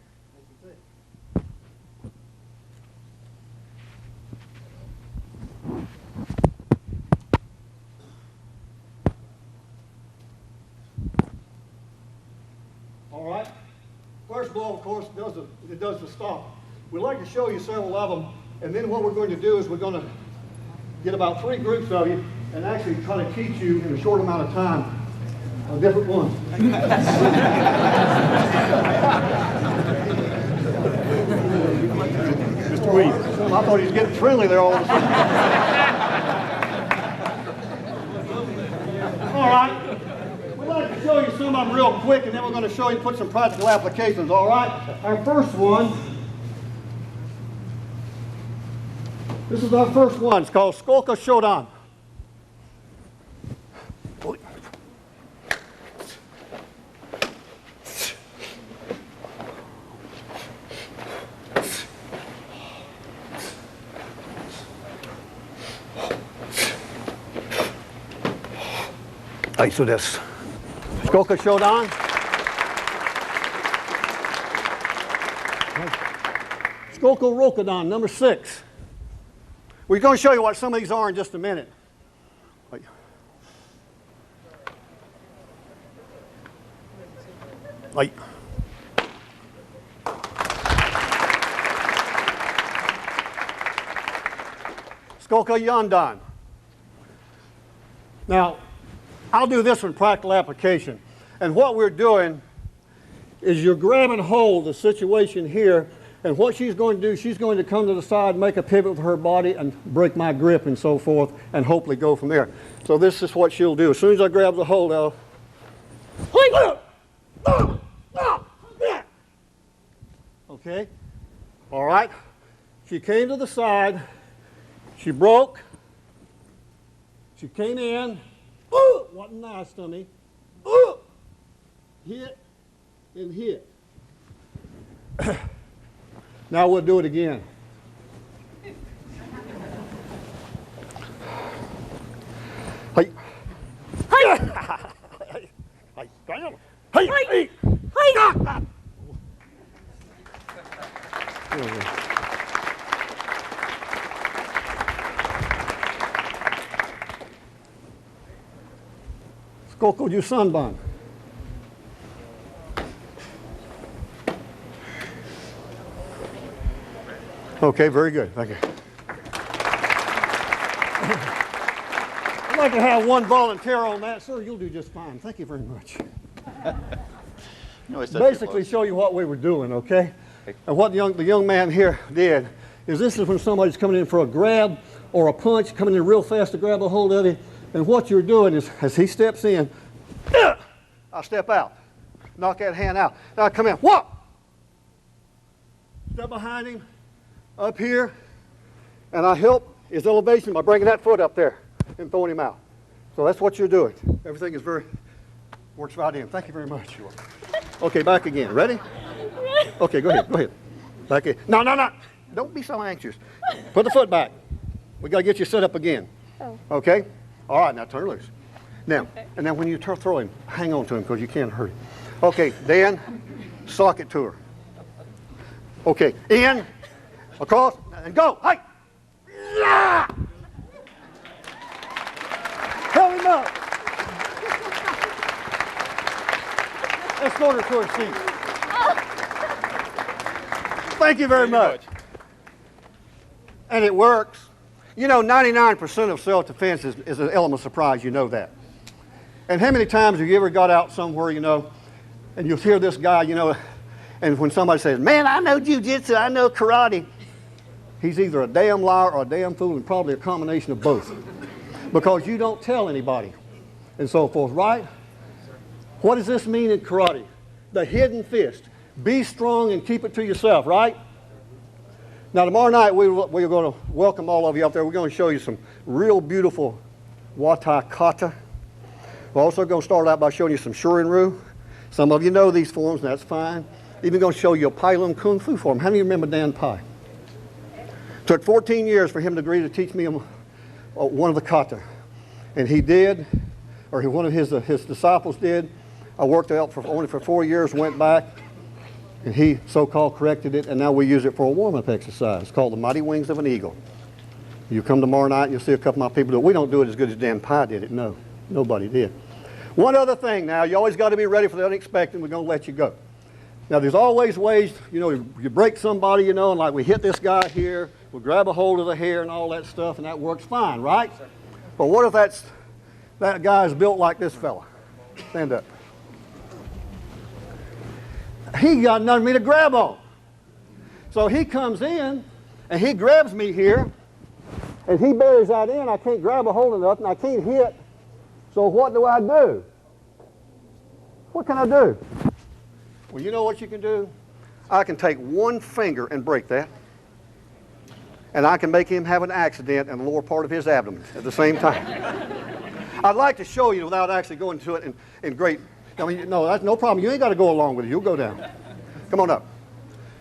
All right. First blow, of course, it does the stop. We'd like to show you several of them, and then what we're going to do is we're going to get about 3 groups of you and actually try to teach you in a short amount of time a different one. Mr. Weed, I thought he was getting friendly there all of a sudden. All right. We'd like to show you some of them real quick, and then we're going to show you, put some practical applications, all right? Our first one, this is our first one. It's called Skoka Shodan. はい、そうです。Skoka Shodan. Skoka Rokodan, number 6. We're going to show you what some of these are in just a minute. Like. Skoka Yandan. Now, I'll do this one practical application. And what we're doing is you're grabbing hold of the situation here, and what she's going to do, she's going to come to the side, make a pivot with her body, and break my grip and so forth, and hopefully go from there. So this is what she'll do. As soon as I grab the hold, I'll... Okay? All right? She came to the side. She broke. She came in. What nice to me. Hit and hit. Now we'll do it again. Hey. Hey. Skoko ju sunban. Okay, very good. Thank you. I'd like to have one volunteer on that, sir. You'll do just fine. Thank you very much. Basically show you what we were doing, okay? And what the young man here did is this is when somebody's coming in for a grab or a punch, coming in real fast to grab a hold of it. And what you're doing is, as he steps in, I step out, knock that hand out. Now I come in, whoop! Step behind him, up here, and I help his elevation by bringing that foot up there and throwing him out. So that's what you're doing. Everything is works right in. Thank you very much. Okay, back again. Ready? Okay, go ahead. Back in. No. Don't be so anxious. Put the foot back. We got to get you set up again. Okay? All right, now turn loose. Now, and then when you throw him, hang on to him because you can't hurt him. Okay, then sock it to her. Okay, in, across, and go. Hey! Yeah! Help him up. Escort her to her seat. Thank you very much. And it works. You know, 99% of self-defense is an element of surprise. You know that. And how many times have you ever got out somewhere, you know, and you'll hear this guy, you know, and when somebody says, man, I know jiu-jitsu, I know karate, he's either a damn liar or a damn fool and probably a combination of both. Because you don't tell anybody and so forth, right? What does this mean in karate? The hidden fist. Be strong and keep it to yourself, right? Now, tomorrow night, we're going to welcome all of you up there. We're going to show you some real beautiful Watai kata. We're also going to start out by showing you some Shorin-ryu. Some of you know these forms, and that's fine. Even going to show you a Pai Lung Kung Fu form. How many of you remember Dan Pai? Took 14 years for him to agree to teach me one of the kata. And he did, or one of his disciples did. I worked out only for 4 years, went back, and he so-called corrected it, and now we use it for a warm-up exercise. It's called the Mighty Wings of an Eagle. You come tomorrow night, and you'll see a couple of my people do it. We don't do it as good as Dan Pai did it. No, nobody did. One other thing now, you always got to be ready for the unexpected. We're going to let you go. Now, there's always ways, you know, you break somebody, you know, and like we hit this guy here, we'll grab a hold of the hair and all that stuff, and that works fine, right? But what if that guy is built like this fella? Stand up. He got nothing for me to grab on. So he comes in, and he grabs me here, and he buries that in. I can't grab a hold of nothing. I can't hit. So what do I do? What can I do? Well, you know what you can do? I can take one finger and break that, and I can make him have an accident in the lower part of his abdomen at the same time. I'd like to show you without actually going to it in great... I mean, no, that's no problem. You ain't got to go along with it. You'll go down. Come on up.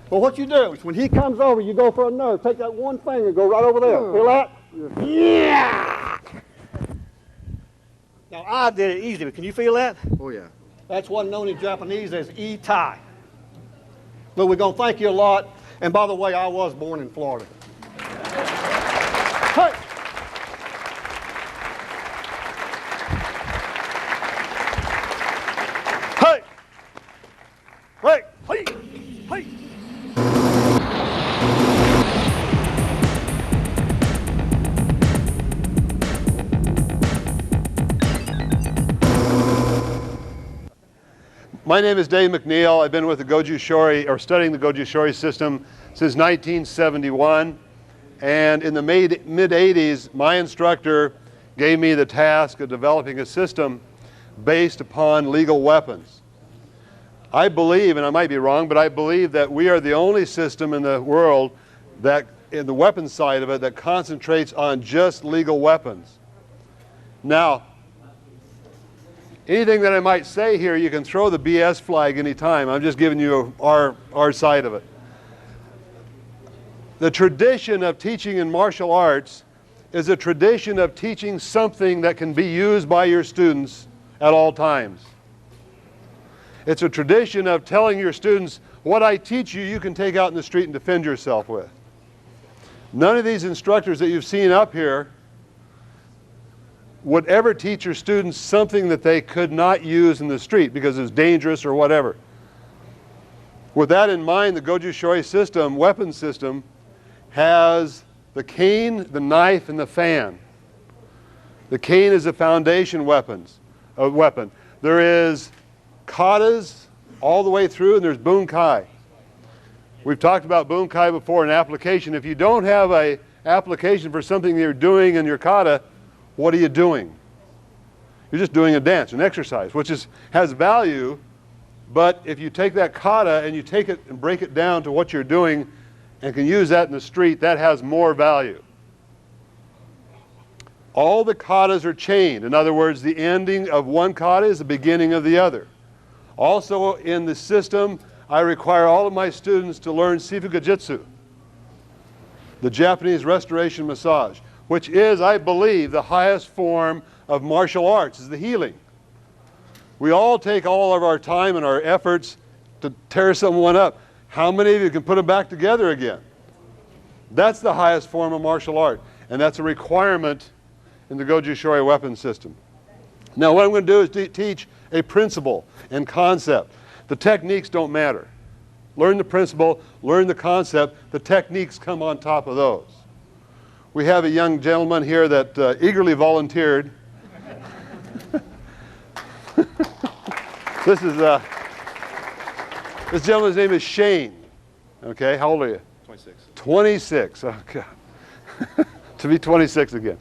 Well, what you do is when he comes over, you go for a nerve. Take that one finger and go right over there. Feel that? Yeah! Now, I did it easy, but can you feel that? Oh, yeah. That's what's known in Japanese as E-tai. But we're going to thank you a lot. And by the way, I was born in Florida. Hey! Hey! Hey! Hey! Hey! My name is Dave McNeil. I've been with the Goju Shori, or studying the Goju Shori system since 1971. And in the mid-80s, my instructor gave me the task of developing a system based upon legal weapons. I believe, and I might be wrong, but I believe that we are the only system in the world that, in the weapons side of it, that concentrates on just legal weapons. Now, anything that I might say here, you can throw the BS flag anytime. I'm just giving you our side of it. The tradition of teaching in martial arts is a tradition of teaching something that can be used by your students at all times. It's a tradition of telling your students, what I teach you, you can take out in the street and defend yourself with. None of these instructors that you've seen up here would ever teach your students something that they could not use in the street because it's dangerous or whatever. With that in mind, the Goju Shori system, weapon system, has the cane, the knife, and the fan. The cane is a foundation weapon. There is katas all the way through, and there's bunkai. We've talked about bunkai before in application. If you don't have an application for something you're doing in your kata, what are you doing? You're just doing a dance, an exercise, which has value, but if you take that kata and you take it and break it down to what you're doing and can use that in the street, that has more value. All the katas are chained. In other words, the ending of one kata is the beginning of the other. Also in the system, I require all of my students to learn Sifu-Gajitsu, the Japanese restoration massage, which is, I believe, the highest form of martial arts, is the healing. We all take all of our time and our efforts to tear someone up. How many of you can put them back together again? That's the highest form of martial art, and that's a requirement in the Goju Shori weapon system. Now what I'm going to do is teach a principle and concept. The techniques don't matter. Learn the principle, learn the concept, the techniques come on top of those. We have a young gentleman here that eagerly volunteered. This gentleman's name is Shane. Okay, how old are you? 26. 26, okay. To be 26 again.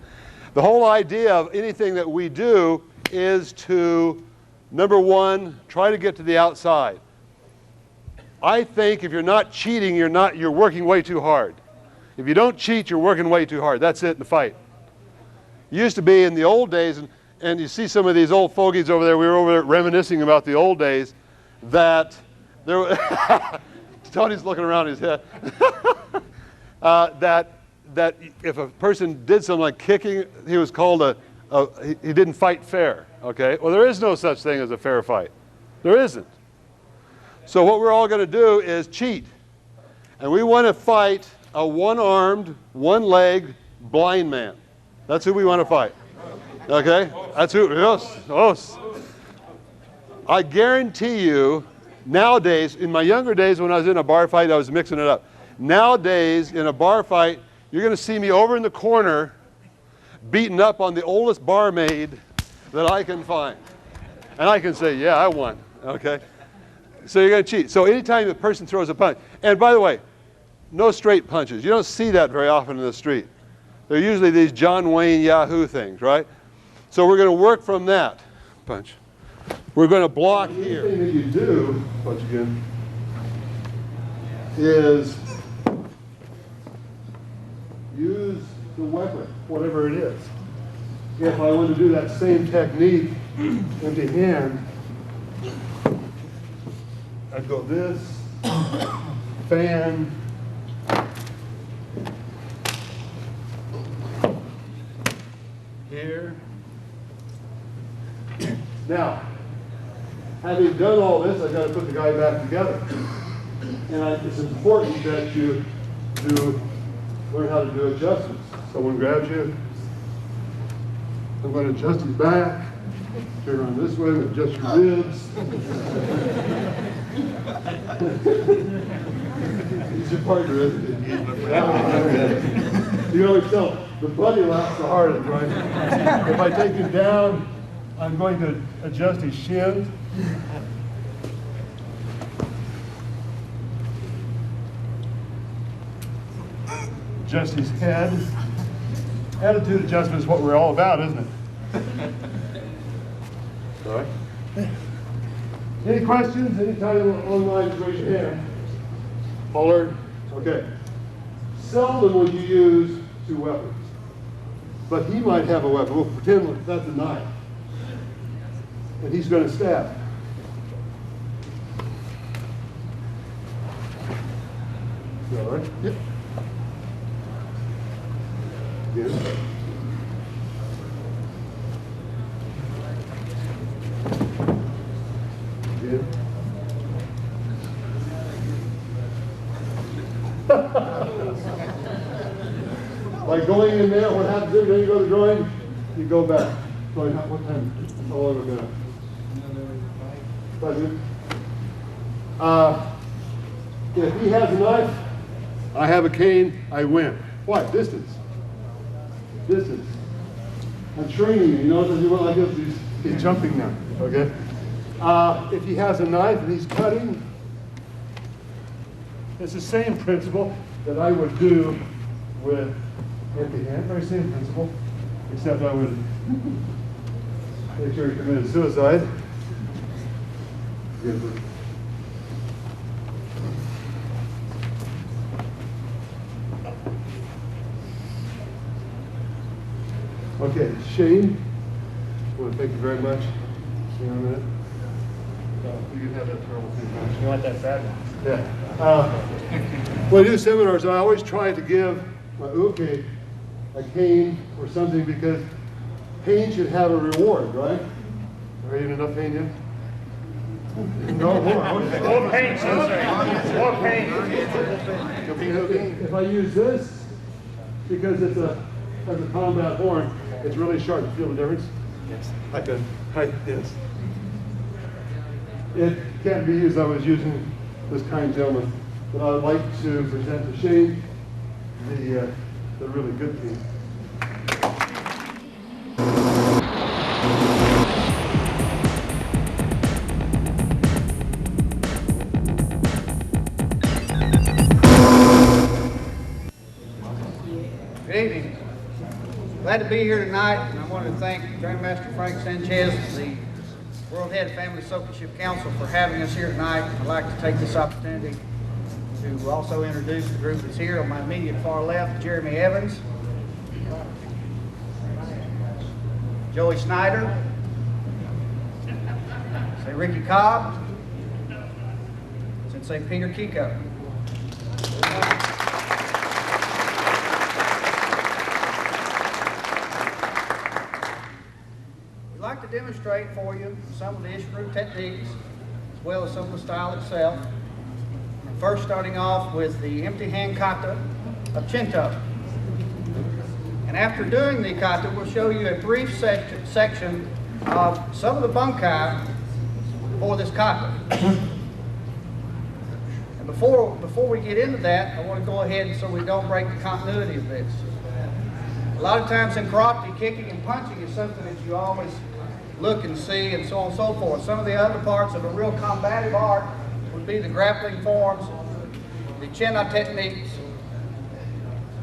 The whole idea of anything that we do is to, number one, try to get to the outside. I think if you're not cheating, you're working way too hard. If you don't cheat, you're working way too hard. That's it in the fight. It used to be in the old days, and you see some of these old fogies over there, we were over there reminiscing about the old days, that there were Tony's looking around his head, that if a person did something like kicking, he was called he didn't fight fair, okay? Well, there is no such thing as a fair fight. There isn't. So what we're all going to do is cheat. And we want to fight a one-armed, one-legged blind man. That's who we want to fight. Okay? That's who, yes. I guarantee you, nowadays, in my younger days when I was in a bar fight, I was mixing it up. Nowadays, in a bar fight, you're going to see me over in the corner beating up on the oldest barmaid that I can find. And I can say, yeah, I won. Okay? So you're going to cheat. So anytime a person throws a punch, and by the way, no straight punches. You don't see that very often in the street. They're usually these John Wayne Yahoo things, right? So we're going to work from that. Punch. We're going to block here. The thing that you do, punch again, is use the weapon, whatever it is. If I want to do that same technique into hand, I'd go this, fan, here, Now, having done all this, I've got to put the guy back together. And it's important that you learn how to do adjustments. Someone grabs you. I'm going to adjust his back. Turn around this way, adjust your ribs. He's your partner, isn't he? You always tell, the buddy laughs the hardest, right? If I take him down, I'm going to adjust his shins. Adjust his head. Attitude adjustment is what we're all about, isn't it? All right. Any questions? Anytime online, just raise your hand. Holler. Okay. Seldom will you use two weapons. But he might have a weapon. We'll pretend that's a knife. And he's going to stab. All right? Yep. Good. Good. Like going in there, what happens every time you go to drawing? You go back. Drawing, what time? How long have we got? 5 minutes? If he has a knife, I have a cane, I win. Why? Distance. Distance. I'm training you. You notice he went like this, he's jumping now. Okay? If he has a knife and he's cutting, it's the same principle that I would do with empty hand. Very same principle, except I would make sure he committed suicide. Good. Okay, Shane, I want to thank you very much. Hang on a minute. You can have that terrible thing. You want that bad one? Yeah. When I do seminars, I always try to give my uke a cane or something because pain should have a reward, right? Are you in enough pain yet? No more. More pain, more pain. If I use this, because it's a combat horn, it's really sharp. You feel the difference? Yes. Like this. It can't be used. I was using this kind gentleman, but I would like to present to Shane the really good thing. Good evening. Glad to be here tonight, and I want to thank Grandmaster Frank Sanchez, the World Head Family Sokeship Council, for having us here tonight. I'd like to take this opportunity to also introduce the group that's here. On my immediate far left, Jeremy Evans, Joey Snyder, Say Ricky Cobb, Sensei Peter Kiko. We'd like to demonstrate for you some of the Ishiru techniques as well as some of the style itself. First, starting off with the empty hand kata of Chinto. And after doing the kata, we'll show you a brief section of some of the bunkai for this kata. And before we get into that, I want to go ahead so we don't break the continuity of this. A lot of times in karate, kicking and punching is something that you always look and see and so on and so forth. Some of the other parts of a real combative art would be the grappling forms, the chin-up techniques,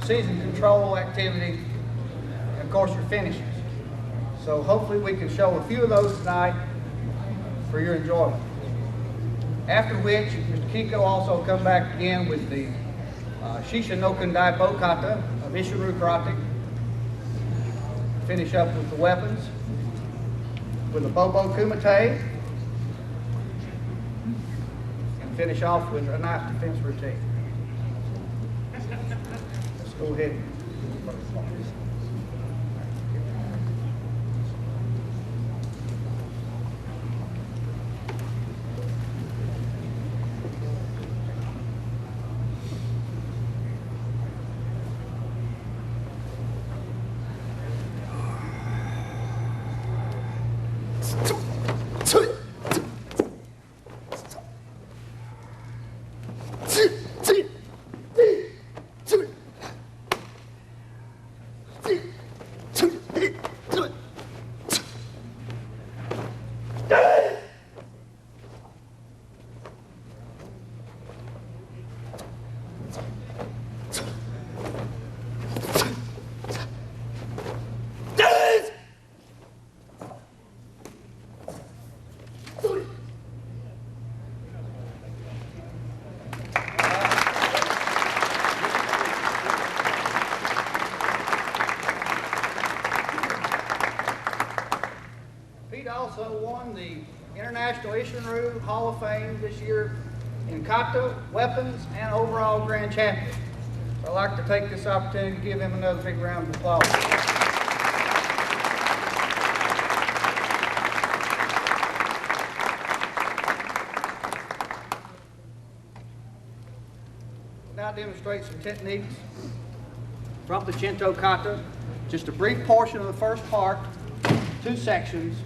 season control activity, and of course your finishes. So hopefully we can show a few of those tonight for your enjoyment. After which, Mr. Kiko also come back again with the Shisha no Kundai Bokata of Ishiru Karate. Finish up with the weapons, with the Bobo Kumite, and finish off with a knife defense routine. Let's go ahead. Pete also won the International Ishinru Hall of Fame this year in kata, weapons, and overall grand champion. I'd like to take this opportunity to give him another big round of applause. Now demonstrate some techniques from the Shinto kata. Just a brief portion of the first part, 2 sections.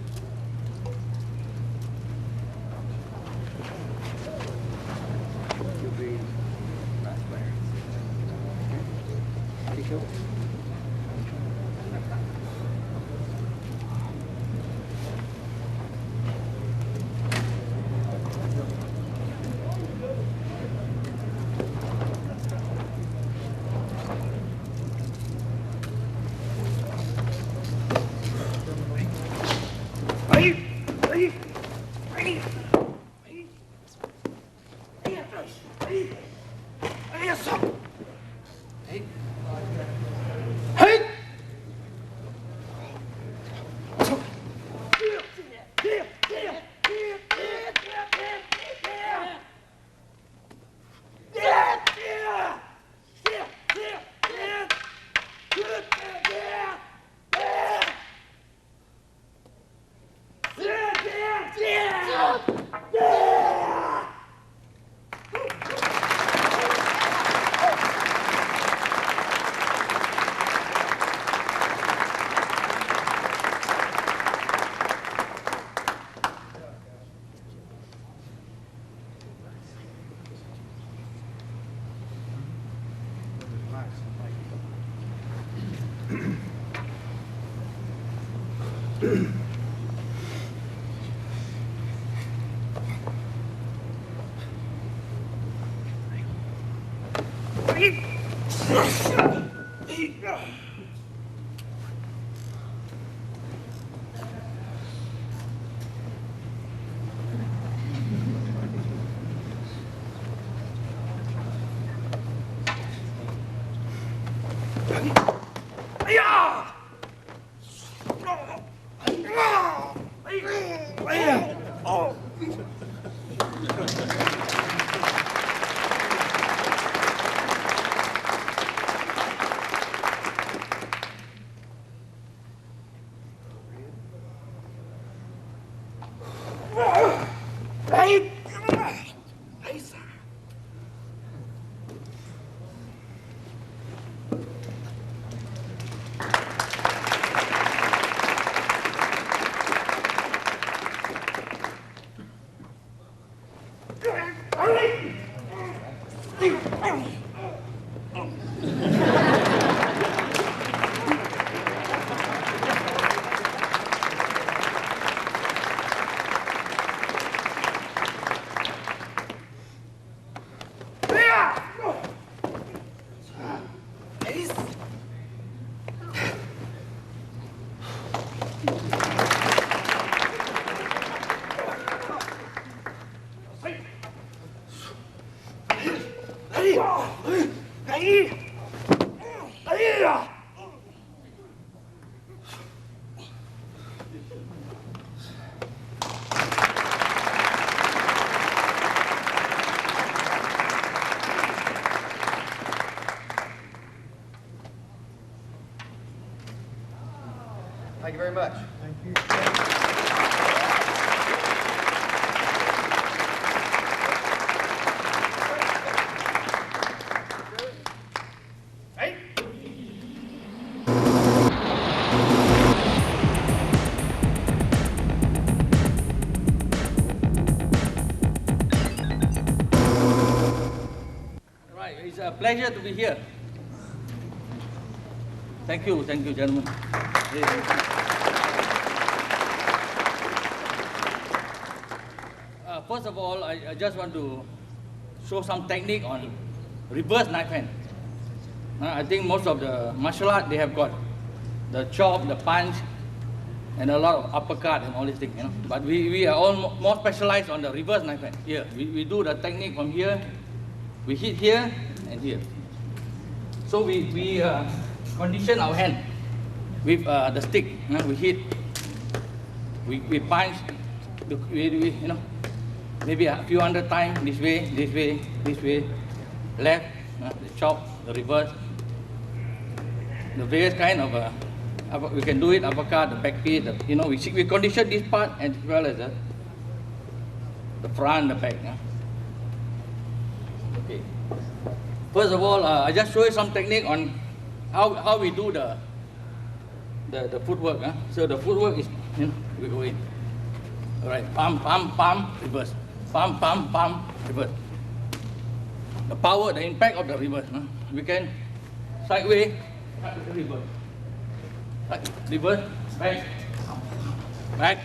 You'll be right there. Okay. Keep going. Thank you very much. Thank you. Right, it's a pleasure to be here. Thank you, gentlemen. First of all, I just want to show some technique on reverse knife hand. I think most of the martial art, they have got the chop, the punch, and a lot of uppercut and all these things, you know. But we are all more specialized on the reverse knife hand. Here, we do the technique from here, we hit here and here. So we condition our hand with the stick. We hit, we punch, we you know, maybe a few hundred times this way, this way, this way, left, the chop, the reverse, the various kind of we can do it, uppercut, the back piece, you know, we condition this part as well as the front, the back. Okay. First of all, I just show you some technique on how we do the footwork. So the footwork is, you know, we go in. All right, palm, palm, palm, reverse. Palm, palm, palm, reverse. The power, the impact of the reverse. We can sideways, reverse. Reverse, back, back.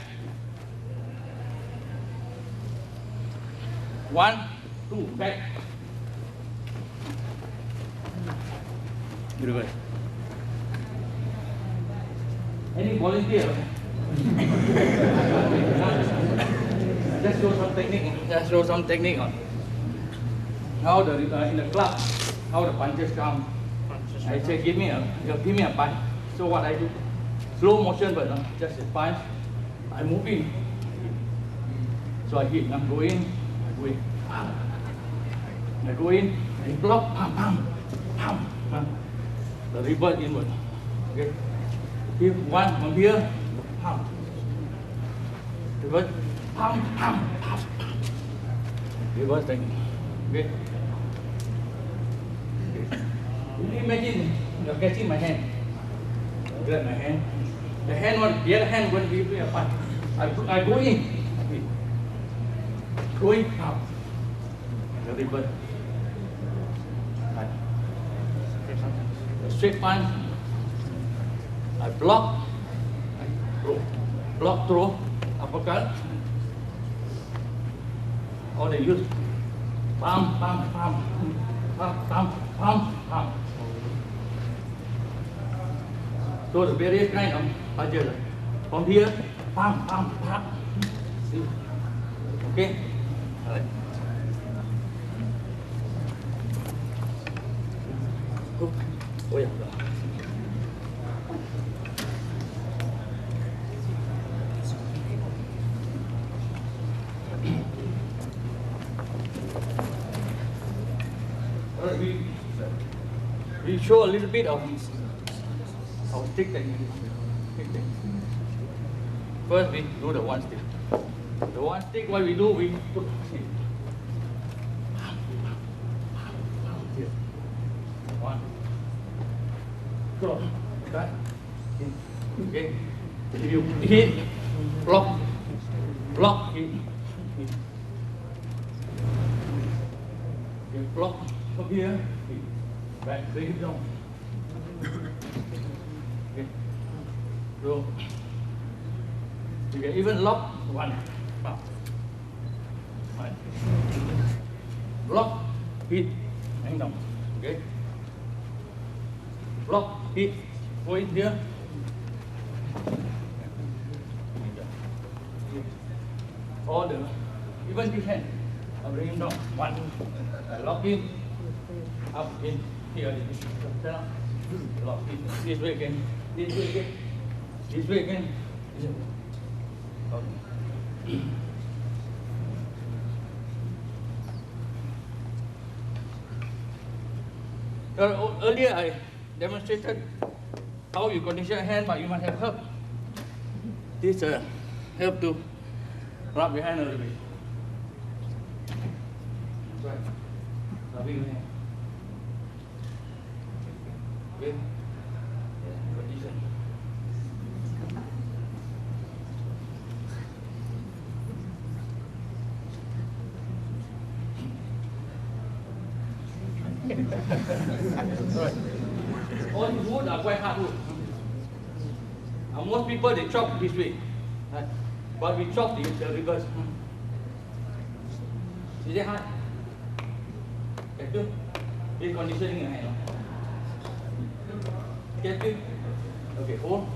1, 2, back. Reverse. Any volunteer? Just show some technique. Just show some technique on how the in the club, how the punches come. I say, give me a punch. So what I do, slow motion, but just a punch. I move in. So I hit. I go in. I go in. I go in. I block. Pam, pam, pam, pam. The reverse inward. Okay. Here, one from here. Pam. Reverse. Pam, pam, pam. Reverse technique. Okay. Imagine you're catching my hand. Grab my hand. The other hand won't give me a punch. I go in. Go in. Out. The reverse. A straight punch. I block. I throw. Block, throw. Uppercut. Or they use palm, palm, palm, palm, palm, palm, palm. So the various kind of punches. From here, pam, pam, pam. Okay? All right. Oh yeah. All right, we show a little bit of our stick technique. First, we do the one stick. The one stick, what we do, we put here. One. Cross. Cut. Okay. If you hit, block, block, hit. You block from here, hit. Back, bring it down. Okay. So you can even lock one. Right. Block, hit, hang down. Okay. Block, hit, go in here. All the, even this hand, I bring him down. One, I lock in, up in, here, down. Lock in, this way again, this way again, this way again. Okay. Earlier I demonstrated how you condition a hand, but you must have help. This help to rub your hand a little bit. Right. Rubbing your hand. Okay. Condition. Right. All these wood are quite hard wood. Most people, they chop this way. But we chop the reverse. Is it hard? Get you? It's conditioning your hand. Get you? Okay, hold.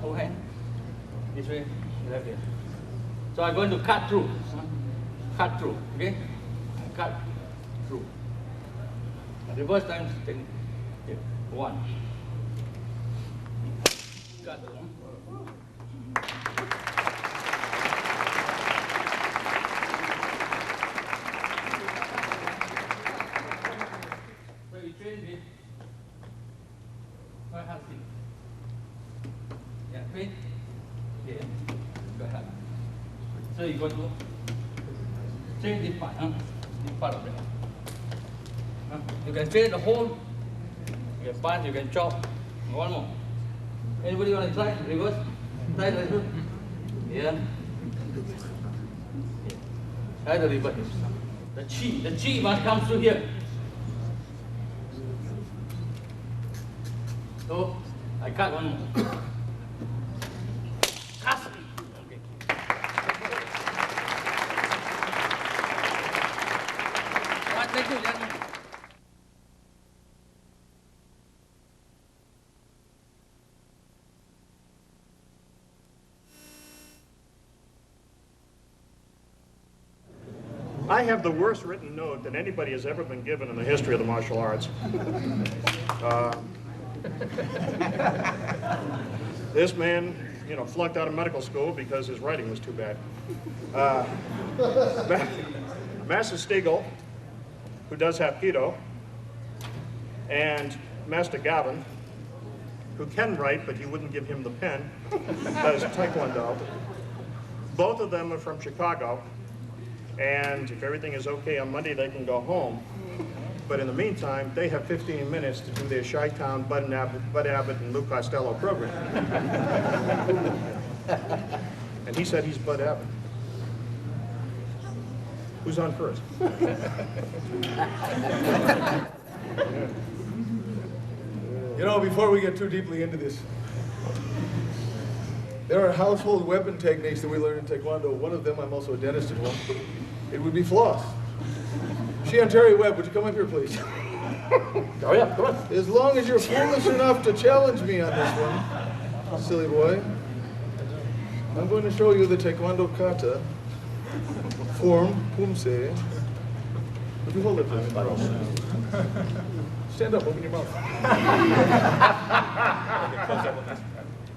Hold hand. This way, left here. So I'm going to cut through. Cut through, okay? Cut through. Reverse time, take one. Cut through. So you train with quite hard thing. Yeah, train. Yeah, quite hard. So you go to train this part, this part of it. You can train the whole. You can punch, you can chop. One more. Anybody want to try reverse? Try the reverse. Yeah. Try the reverse. The chi must come through here. So I cut one more. Cast. Okay. Thank you, gentlemen. I have the worst written note that anybody has ever been given in the history of the martial arts. This man, flunked out of medical school because his writing was too bad. Master Stiegel, who does Hapkido, and Master Gavin, who can write, but you wouldn't give him the pen, does Taekwondo. Both of them are from Chicago, and if everything is okay on Monday, they can go home. But in the meantime, they have 15 minutes to do their Chi-Town, Bud Abbott, and Lou Costello program. And he said he's Bud Abbott. Who's on first? Before we get too deeply into this, there are household weapon techniques that we learn in Taekwondo. One of them, I'm also a dentist at home. It would be floss. Shion Terry Webb, would you come up here, please? Oh yeah, come on. As long as you're foolish enough to challenge me on this one, silly boy, I'm going to show you the Taekwondo kata, form, pumse. Would you hold it, please? Stand up, open your mouth.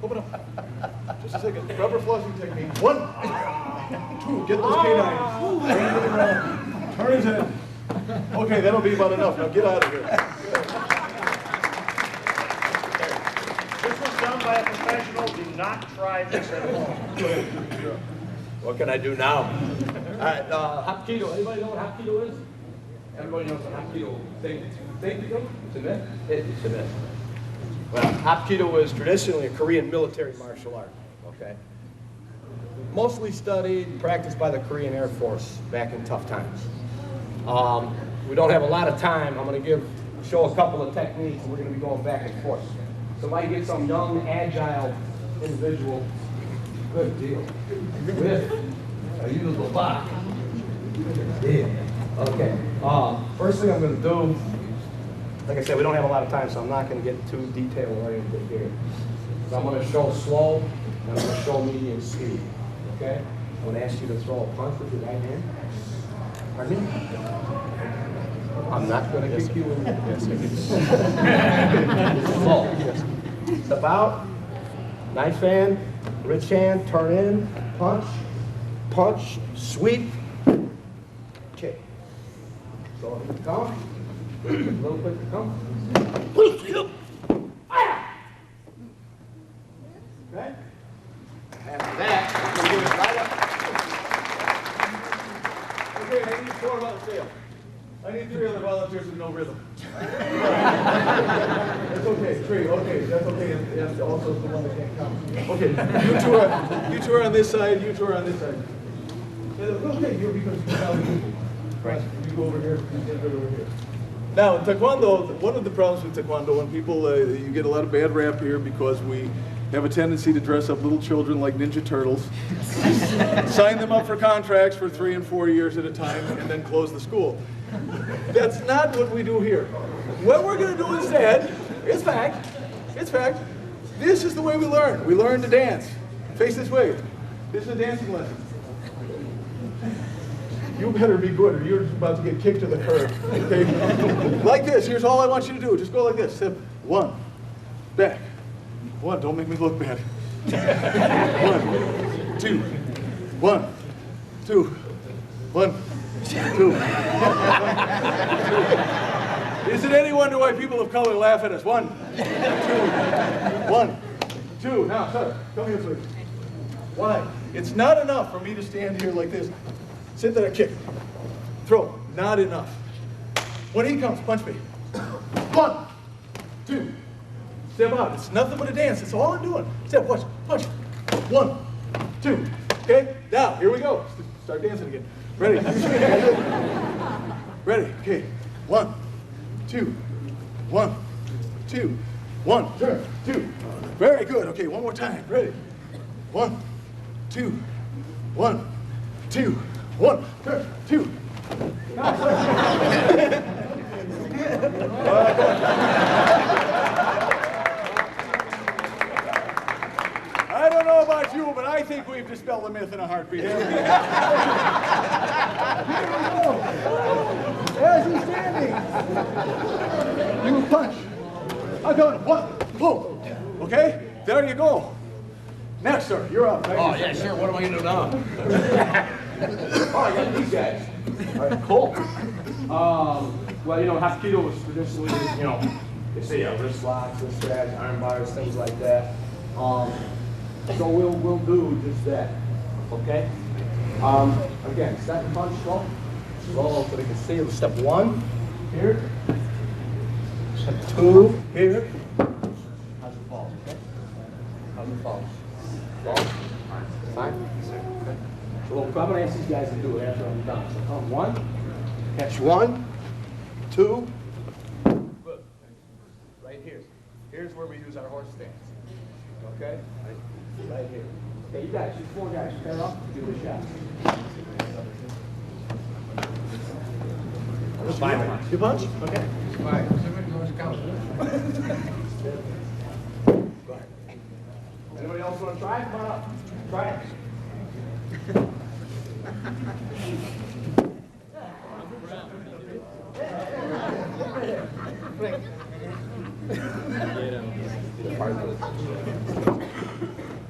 Open up. Just a second. Rubber flossing technique. 1, 2, get those canines. Bring him to the ground. Turn his head. Okay, that'll be about enough. Now get out of here. This was done by a professional. Do not try this at home. What can I do now? All right, Hapkido. Anybody know what Hapkido is? Everybody knows what Hapkido is. Well, Hapkido was traditionally a Korean military martial art, okay? Mostly studied, practiced by the Korean Air Force back in tough times. We don't have a lot of time. I'm going to show a couple of techniques, and we're going to be going back and forth. So if I get some young, agile individual, good deal, with a usable block. Yeah. Okay. First thing I'm going to do, like I said, we don't have a lot of time, so I'm not going to get too detailed oriented here. So I'm going to show slow, and I'm going to show medium speed. Okay? I'm going to ask you to throw a punch with your right hand. Pardon me? I'm not going to kick you in. Yes, slow. Step out. Knife hand, rich hand, turn in, punch, punch, sweep, kick. So if you come, a little quick to come. Okay? After that, I'm going to give it right up. Okay, I need 4 volunteers. I need 3 other volunteers with no rhythm. That's okay, 3, okay, that's okay. That's also the one that can't come. Okay, you two are on this side, you 2 are on this side. Okay, you're because you now you go over here, you go over here. Now, in Taekwondo, one of the problems with Taekwondo, when people, you get a lot of bad rap here because we have a tendency to dress up little children like Ninja Turtles, sign them up for contracts for 3 and 4 years at a time, and then close the school. That's not what we do here. What we're going to do instead, it's fact, this is the way we learn. We learn to dance. Face this way. This is a dancing lesson. You better be good or you're about to get kicked to the curb. Okay? Like this. Here's all I want you to do. Just go like this. Step 1. Back. 1. Don't make me look bad. 1, 2. 1, 2. 1, 2. Is it any wonder why people of color laugh at us? 1, 2. 1, 2. Now, sir, come here, please. Why? It's not enough for me to stand here like this. Sit there, kick. Throw. Not enough. When he comes, punch me. 1, 2. Step out. It's nothing but a dance. That's all I'm doing. Step, punch, punch. 1, 2. Okay? Now, here we go. Start dancing again. Ready? Ready? Okay. 1, 2. 1, 2. 1, turn, 2. Very good. Okay, one more time. Ready? 1, 2. 1, 2. 1, turn, 2. I don't know about you, but I think we've dispelled the myth in a heartbeat. As he's standing, you punch. I got it. 1, boom. Okay? There you go. Next, sir, you're up. Oh, yeah, sure. What am I going to do now? Oh, I got these guys. All right, cool. Well, you know, Hapkido was traditionally, you know, they say wrist locks, wrist straps, arm bars, things like that. So we'll do just that, okay? Again, second punch, slow, so they can see it. Step 1, here. Step 2, here. How's it fall, okay? How's it fall? Fall? Fine? Okay. So I'm going to ask these guys to do it after I'm done. So come 1, catch 1, 2, good. Right here. Here's where we use our horse stance. Okay? Right here. Okay, you guys, you 4 guys, pair up, give it a shot. You punch? Okay. Anybody else want to try? Come on up. Try it. You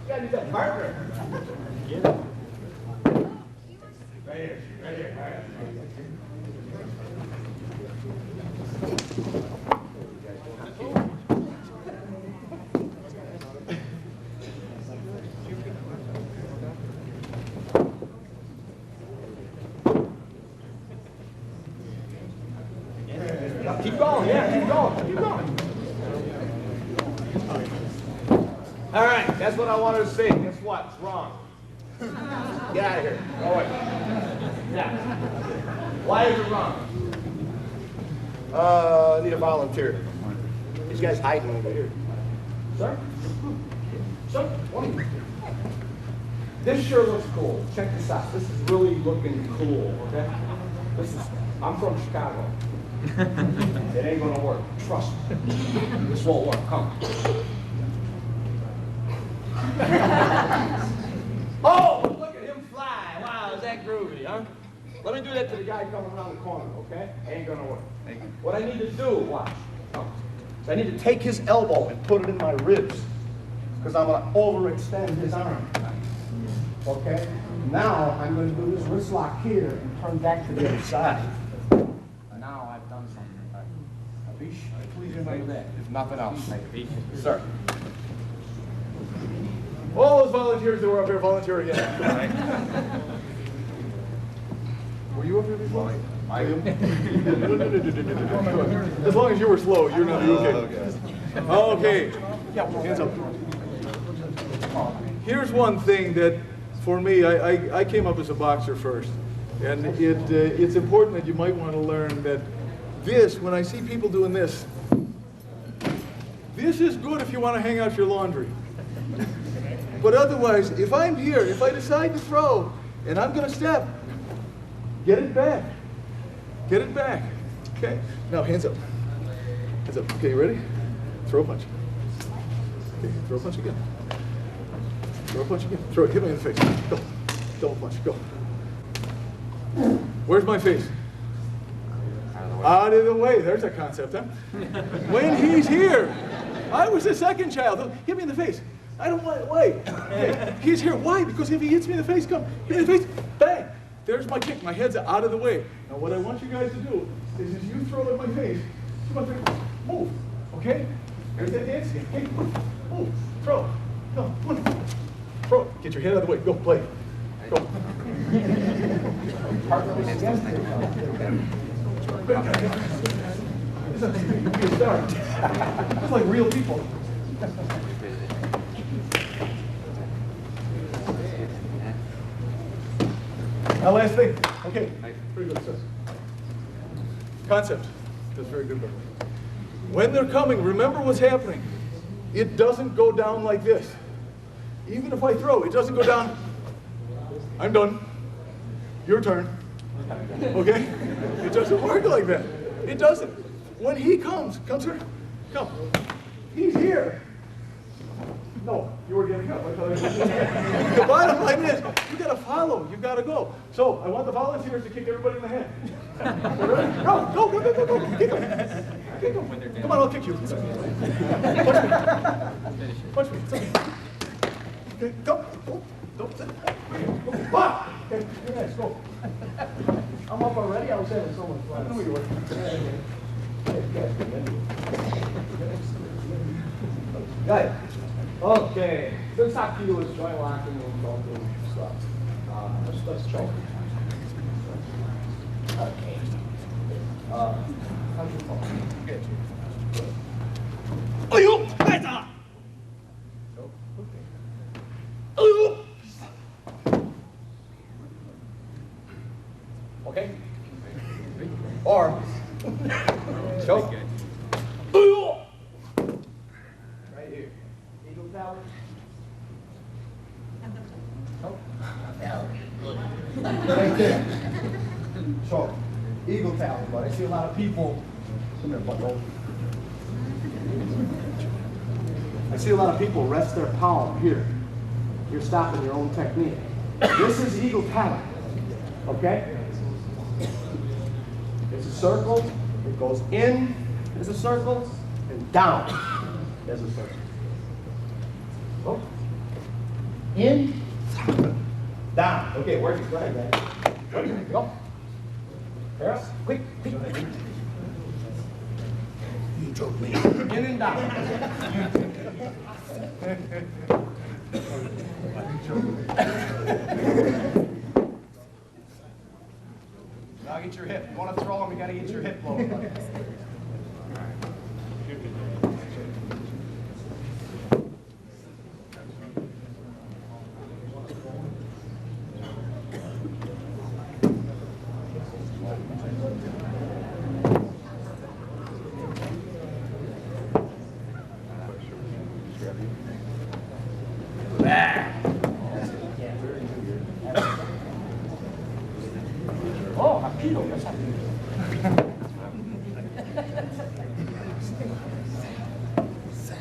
gotta do that partner. Get it. Right here. Right here. All right. Keep going, yeah, keep going, keep going. All right, that's what I wanted to say. Guess what? It's wrong. Get out of here. Go away. Yeah. Why is it wrong? I need a volunteer. These guys hiding over here. Sir? Sir? What are you? This sure looks cool. Check this out. This is really looking cool, okay? I'm from Chicago. It ain't gonna work. Trust me. This won't work. Come. Oh, look at him fly. Wow, is that groovy, huh? Let me do that to the guy coming around the corner, okay? Ain't gonna work. What I need to do, watch. Come. So I need to take his elbow and put it in my ribs because I'm gonna overextend his arm. Okay? Now I'm gonna do this wrist lock here and turn back to the other side. Now I've done something. Please remember that, if nothing else. Sir. All those volunteers that were up here, volunteer again. Were you up here before? I am. As long as you were slow, you're not okay. Okay. Hands up. Here's one thing that, for me, I came up as a boxer first. And it's important that you might want to learn that this, when I see people doing this, this is good if you want to hang out your laundry. But otherwise, if I'm here, if I decide to throw, and I'm going to step, get it back. Get it back. Okay? Now, hands up. Hands up. Okay, you ready? Throw a punch. Okay, throw a punch again. Throw a punch again. Throw it. Hit me in the face. Go. Double punch. Go. Where's my face? Out of the way. There's a concept, huh? When he's here. I was the second child. Hit me in the face. I don't want it. Wait. Okay. He's here. Why? Because if he hits me in the face, come. Hit me in the face. Bang. There's my kick. My head's out of the way. Now what I want you guys to do is as you throw at my face, move. Okay? Here's that dance. Hey, move. Throw. Go. Throw. Get your head out of the way. Go. Play. Go. It's like real people. Now last thing. Okay. Pretty good. Concept. That's very good. When they're coming, remember what's happening. It doesn't go down like this. Even if I throw, it doesn't go down. I'm done. Your turn. Okay? It doesn't work like that. It doesn't. When he comes here. Come. He's here. No, you were getting up. The bottom line is, you gotta follow. You gotta go. So I want the volunteers to kick everybody in the head. Go. Kick him. Kick him. Come on, I'll kick you. Punch me. Punch me. It's okay. Okay, go. Don't sit. Okay, you're next. Go. I'm up already. I was having so much fun. I knew you were. Got it. Okay, this top key was joint locking and bolting stuff. Let's choke. Okay. How's your phone? Good. Oh, you! Right on! Okay. Okay. Or choke. Right here. Eagle tower. Right there. Choke. Eagle tower, but I see a lot of people. Come here, bucko. I see a lot of people rest their palm here. You're stopping your own technique. This is eagle talent. Okay? It's a circle. It goes in as a circle and down as a circle. Go. In, down. Okay, work it. Go ahead, guys. Go. Paris, quick. You choked me. In and down. Now get your hip. You want to throw him, you got to get your hip low.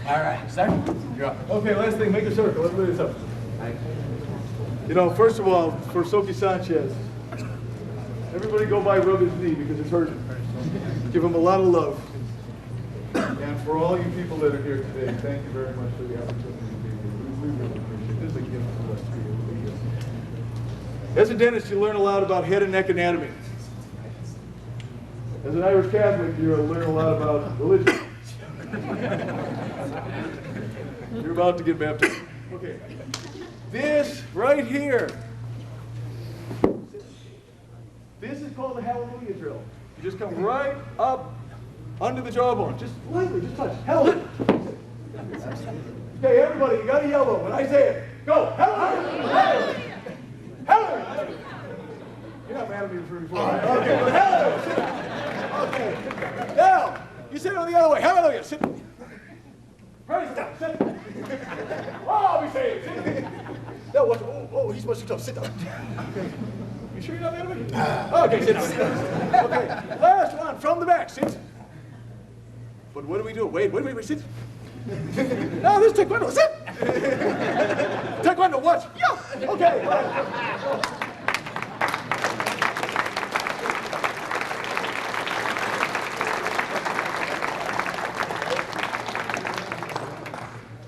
All right, second. You're up. Okay, last thing, make a circle. Let's do this up. You know, first of all, for Soki Sanchez, everybody go by rub his knee because it's hurting. Give him a lot of love. And for all you people that are here today, thank you very much for the opportunity to be here. We really appreciate it. This is a gift for us to be able to be here. As a dentist, you learn a lot about head and neck anatomy. As an Irish Catholic, you learn a lot about religion. You're about to get baptized. Okay. This right here. This is called the hallelujah drill. You just come right up under the jawbone. Just lightly, just touch. Hallelujah. Okay, everybody, you got to yell when I say it. Go. Hallelujah. Hallelujah. Hallelujah. You're not mad at me for before. Okay, but hallelujah. Okay. on the other way. Hallelujah. Sit. Praise God. Sit. Oh, we say sit. No, what? Oh, he's much too tough. Sit down. Okay. You sure you're not the other way? Okay, sit down. Okay. Last one from the back. Sit. But what do we do? Wait, sit. No, this is taekwondo. Sit. Taekwondo, what? Yeah. Okay.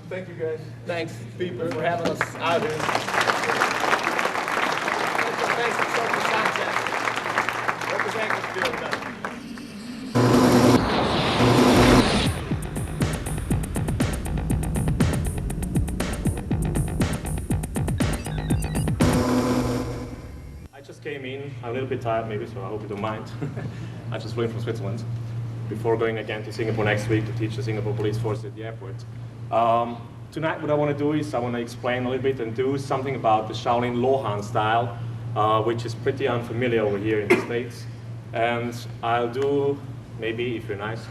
Thank you, guys. Thanks, people, for having us out here. Thanks to Social Sanchez. Representing this field better. I just came in. I'm a little bit tired, maybe, so I hope you don't mind. I just flew in from Switzerland before going again to Singapore next week to teach the Singapore police force at the airport. Tonight, what I want to do is I want to explain a little bit and do something about the Shaolin Lohan style, which is pretty unfamiliar over here in the States. And I'll do, maybe, if you're nice,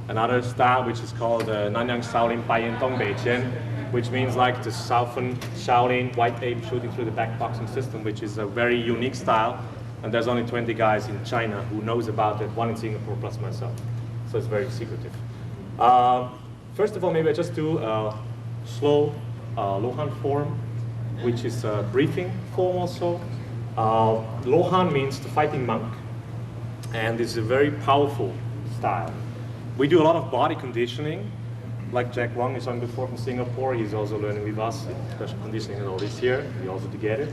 another style which is called Nanyang Shaolin Baiyan Dong Bei Qian, which means like the Southern Shaolin white ape shooting through the back boxing system, which is a very unique style. And there's only 20 guys in China who knows about it, one in Singapore plus myself. So it's very secretive. First of all, maybe I just do a slow Lohan form, which is a briefing form also. Lohan means the fighting monk, and it's a very powerful style. We do a lot of body conditioning, like Jack Wong is on before from Singapore. He's also learning with us, special conditioning and all this here. We also together.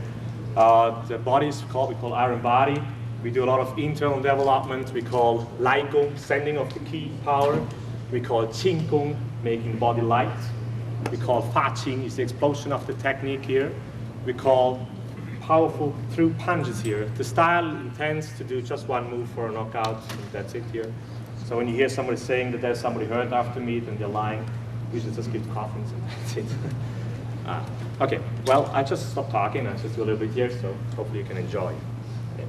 The body is called, we call iron body. We do a lot of internal development. We call Lai Gong, sending of the key power. We call Qing Gong, making the body light. We call Fa Qing, is the explosion of the technique here. We call powerful through punches here. The style intends to do just one move for a knockout, and that's it here. So when you hear somebody saying that there's somebody hurt after me, then they're lying. We should just give confidence and that's it. Okay, well, I just stopped talking. I just do a little bit here, so hopefully you can enjoy. Okay.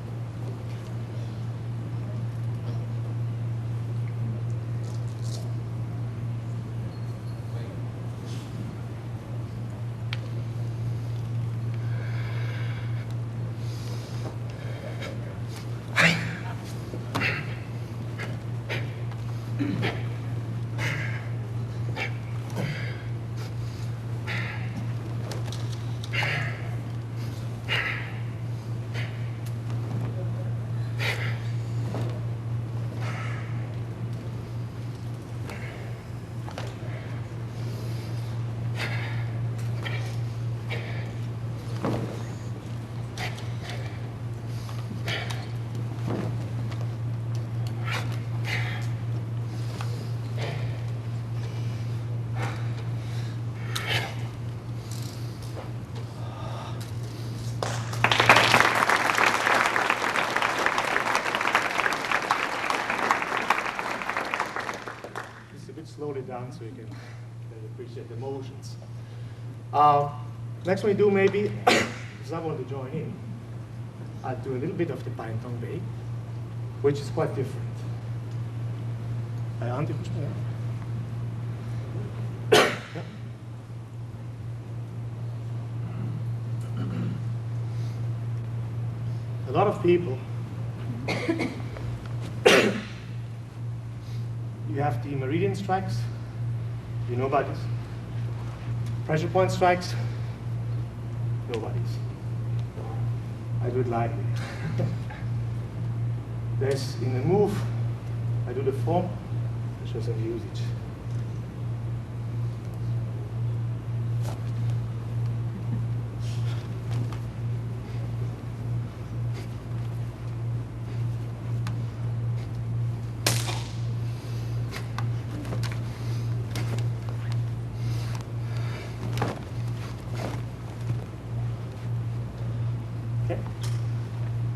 Slowly down so you can appreciate the motions. Next one we do maybe, if someone to join in, I'll do a little bit of the Baiyan Dong Bei, which is quite different. A lot of people you have the meridian strikes. You know about this? Pressure point strikes. Nobody's. I do it lightly. There's in the move, I do the form, I show some usage.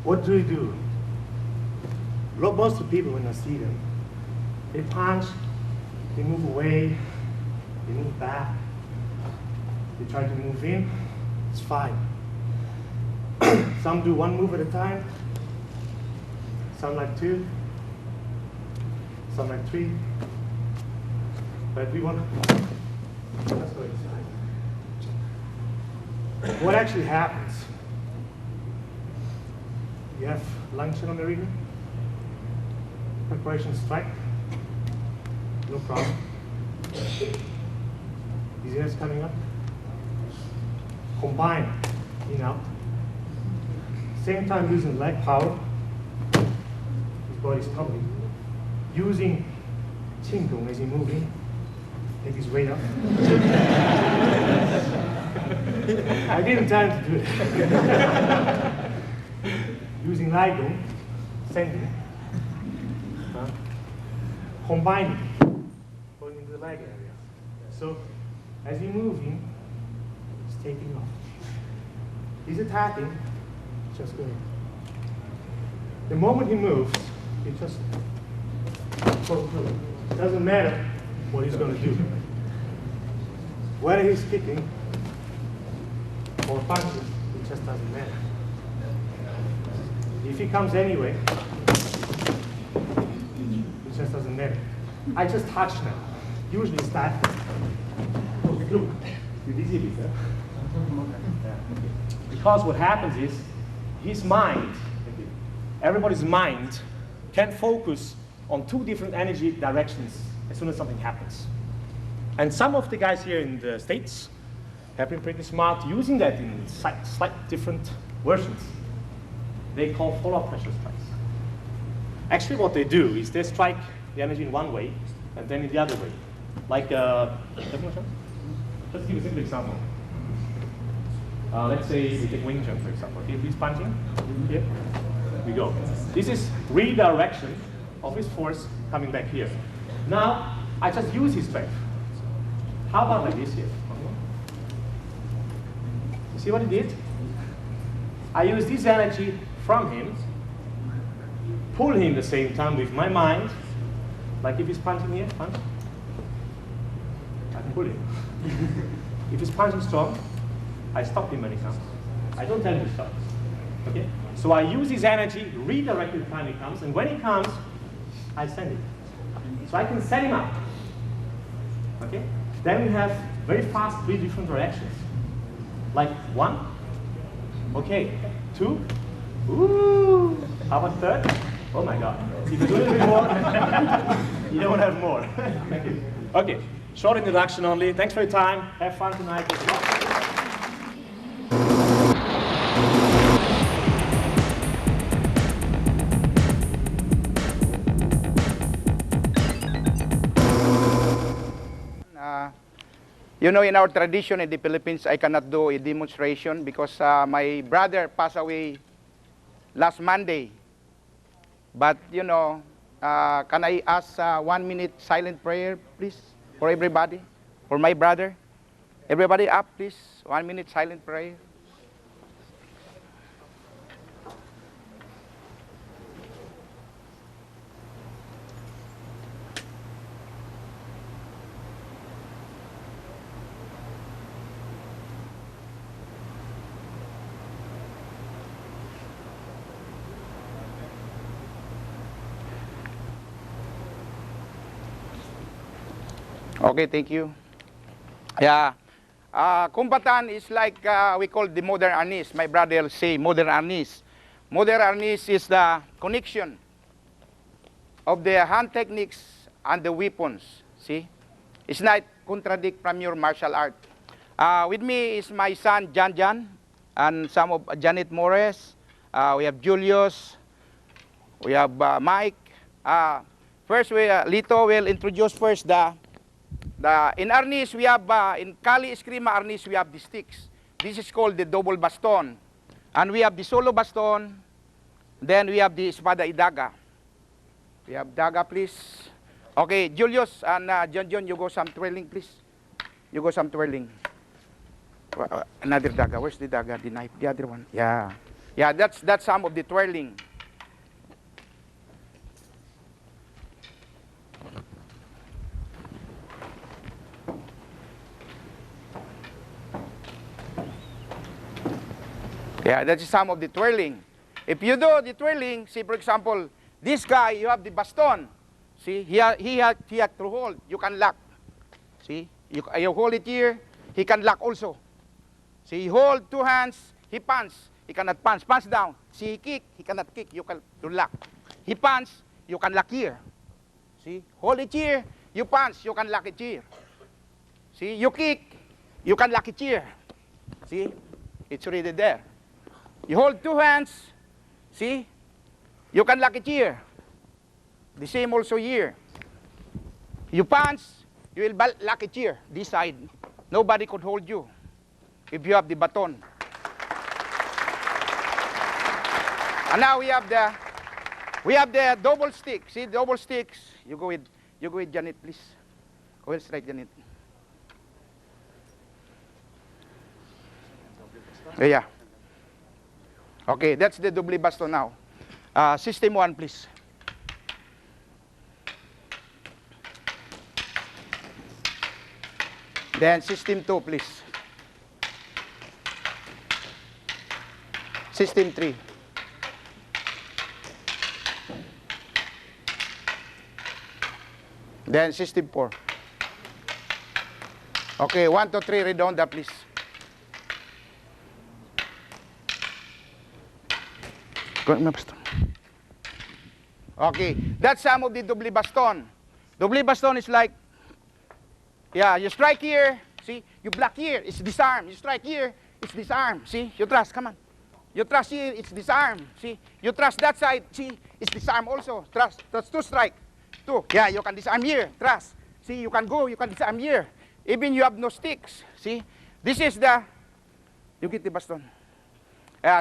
What do we do? Most of the people, when I see them, they punch, they move away, they move back, they try to move in. It's fine. Some do one move at a time, some like two, some like three, But we want to, let's go inside. What actually happens? You have luncheon on the river, preparation strike, no problem. Dizziness coming up. Combine in out. Same time using leg power. His body's tumbling. Using qingdong as he moving. Take his weight up. I didn't time to do it. Using Laigong, sending. Combining, going into the leg area. So as he moving, he's taking off. He's attacking, just going. The moment he moves, he just goes through. It doesn't matter what he's going to do. Whether he's kicking or punching, it just doesn't matter. If he comes anyway, it just doesn't matter. I just touch now. Usually it's that. Look, you're busy with that. Because what happens is, his mind, everybody's mind, can focus on two different energy directions as soon as something happens. And some of the guys here in the States have been pretty smart using that in slight different versions. They call follow-up pressure strikes. Actually what they do is they strike the energy in one way and then in the other way. Like, just give a simple example. Let's say we take wing chun, for example. Okay, he's punching. Here we go. This is redirection of his force coming back here. Now, I just use his strength. How about like this here? You see what he did? I use this energy from him, pull him the same time with my mind, like if he's punching here, punch. I can pull him. If he's punching strong, I stop him when he comes. I don't tell him to stop. Okay? So I use his energy, redirect it the time he comes, and when he comes, I send it. So I can set him up. Okay? Then we have very fast, three different directions. Like one, okay, two, ooh, how about third? Oh my God. If you do a little bit more, you don't have more. Thank you. Okay, short introduction only. Thanks for your time. Have fun tonight. You know, in our tradition in the Philippines, I cannot do a demonstration because my brother passed away last Monday. But, you know, can I ask 1 minute silent prayer, please, for everybody, for my brother? Everybody up, please. 1 minute silent prayer. Okay, thank you. Yeah. Kumbatan is like we call the modern harness. My brother will say modern harness. Modern harness is the connection of the hand techniques and the weapons. See? It's not contradict from your martial art. With me is my son, Jan, and some of Janet Morris. We have Julius. We have Mike. First, Lito will introduce first in harness, we have, in Kali Eskrima harness, we have the sticks. This is called the double baston. And we have the solo baston. Then we have the espada y daga. We have daga, please. Okay, Julius and John, you go some twirling, please. You go some twirling. Another daga. Where's the daga? The knife, the other one. Yeah. Yeah, that's some of the twirling. Yeah, that's some of the twirling. If you do the twirling, see, for example, this guy, you have the baston. See, he had to hold. You can lock. See, you hold it here, he can lock also. See, he hold two hands, he punch, he cannot punch, punch down. See, he kick, he cannot kick, you can lock. He punch, you can lock here. See, hold it here, you punch, you can lock it here. See, you kick, you can lock it here. See, it's already there. You hold two hands, see, you can lock it here. The same also here. You punch, you will lock it here, this side. Nobody could hold you if you have the baton. And now we have the double stick. See, double sticks. You go with Janet, please. Go ahead, strike Janet. Yeah. Okay, that's the double baston now. System 1, please. Then system 2, please. System 3. Then system 4. Okay, 1, 2, 3, redonda, please. Okay, that's some of the double baston. Double baston is like, yeah, you strike here, see, you block here, it's disarm. You strike here, it's disarm. See, you thrust, come on. You thrust here, it's disarm. See, you thrust that side, see, it's disarm also. Thrust, that's 2 strike. 2, yeah, you can disarm here, thrust. See, you can go, you can disarm here. Even you have no sticks. See, this is the, you get the baston.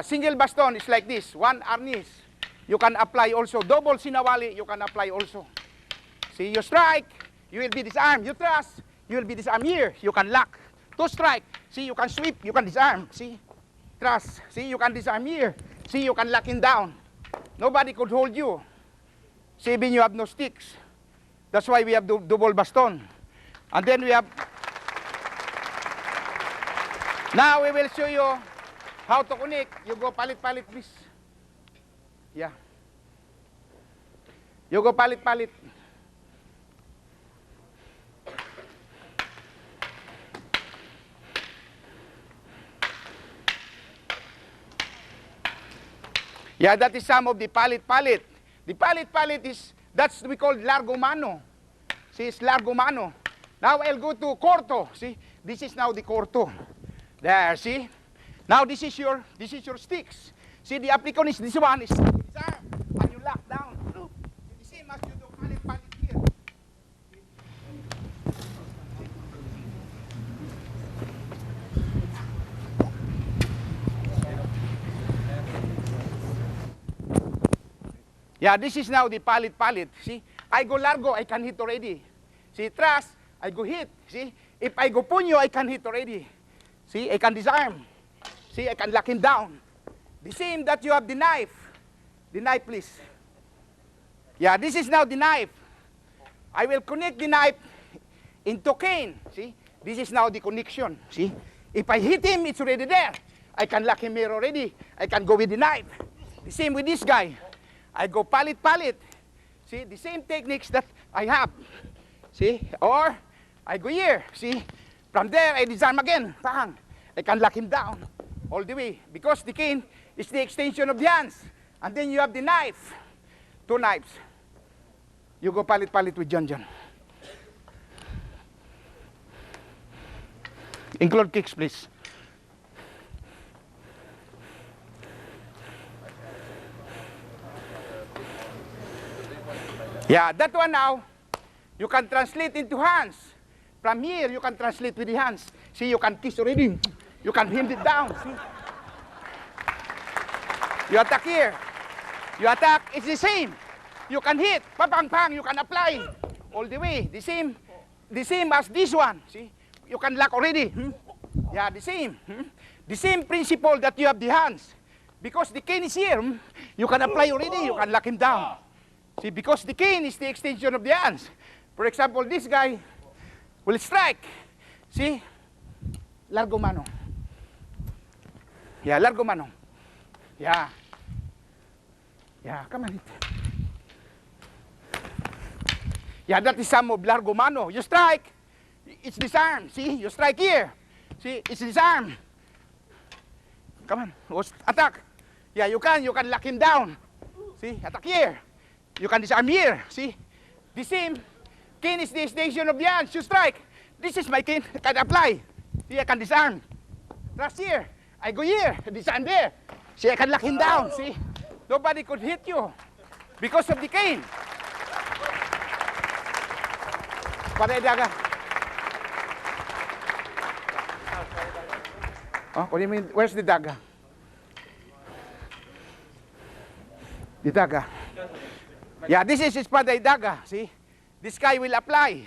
Single baston is like this, 1 harness. You can apply also. Double sinawali, you can apply also. See, you strike, you will be disarmed. You thrust, you will be disarmed here. You can lock. 2 strike, see, you can sweep, you can disarm. See, thrust, see, you can disarm here. See, you can lock him down. Nobody could hold you. See, even you have no sticks. That's why we have double baston. And then we have, now we will show you how to connect. You go palit, please. Yeah. You go palit. Yeah, that is some of the palit. The palit is, that's we call largo mano. See, it's largo mano. Now I'll go to corto. See, this is now the corto. There, see? Now this is your sticks. See, the applicant is this one is disarm, and you lock down. Look, the same as you do palit here. Yeah, this is now the palit. See, I go largo, I can hit already. See, thrust, I go hit. See, if I go punyo, I can hit already. See, I can disarm. See, I can lock him down. The same that you have the knife. The knife, please. Yeah, this is now the knife. I will connect the knife into cane. See, this is now the connection. See, if I hit him, it's already there. I can lock him here already. I can go with the knife. The same with this guy. I go palit. See, the same techniques that I have. See, or I go here. See, from there I disarm again. Bang. I can lock him down all the way because the cane is the extension of the hands. And then you have the knife. 2 knives. You go palit with John. Include kicks, please. Yeah, that one now, you can translate into hands. From here, you can translate with the hands. See, you can kiss already. You can hit it down. See? You attack here. You attack, it's the same. You can hit, pang, you can apply all the way. The same as this one. See, you can lock already. Yeah, the same. The same principle that you have the hands. Because the cane is here, you can apply already. You can lock him down. See, because the cane is the extension of the hands. For example, this guy will strike. See, largo mano. Yeah, largo mano. Yeah. Yeah, come on. Yeah, that is some of largo mano. You strike. it's disarm. See, you strike here. See, it's disarm. Come on, attack. Yeah, you can lock him down. See, attack here. You can disarm here. See, the same. Cane is the extension of the hands. You strike. This is my cane. I can apply. See, I can disarm. Thrust here. I go here. Disarm there. See, I can lock him down. See, nobody could hit you because of the cane. Daga. Oh, what do you mean? Where's the daga? The daga. Yeah, this is Paday daga. See? This guy will apply.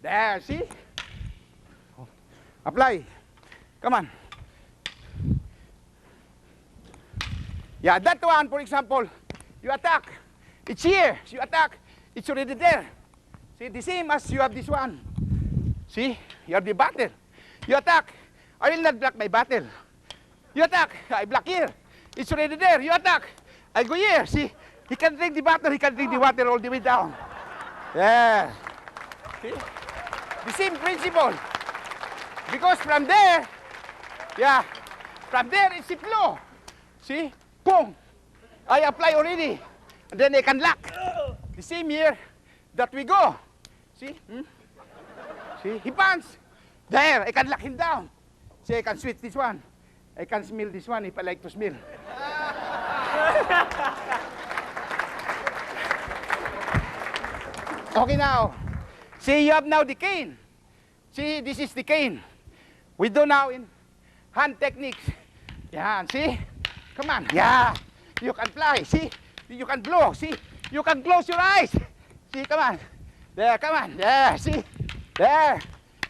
There, see? Apply. Come on. Yeah, that one, for example, you attack. It's here. You attack. It's already there. See, the same as you have this one. See? You have the battle. You attack. I will not block my battle. You attack. I block here. It's already there. You attack. I go here. See? He can drink the battle. He can drink the water all the way down. Yeah. See? The same principle. Because from there, yeah, from there it's a flow. See? Boom. I apply already. And then I can lock. The same here that we go. See? See? He pants. There, I can lock him down. See, I can switch this one. I can smell this one if I like to smell. Okay now. See, you have now the cane. See, this is the cane. We do now in hand techniques. Yeah, see? Come on. Yeah. You can fly. See? You can blow. See? You can close your eyes. See, come on. There, come on. There, see? There.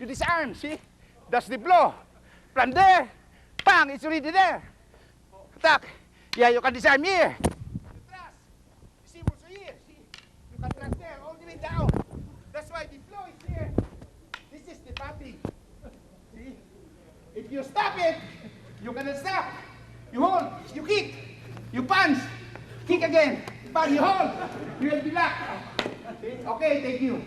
You disarm, see? That's the blow. From there, bang, it's already there. Attack. Yeah, you can disarm here. You thrust. You see what's here, see? You can thrust there, all the way down. That's why the flow is here. This is the tapping. See? If you stop it, you cannot stop. You hold, you kick, you punch, kick again, bang, you hold, you will be locked. See? Okay, thank you.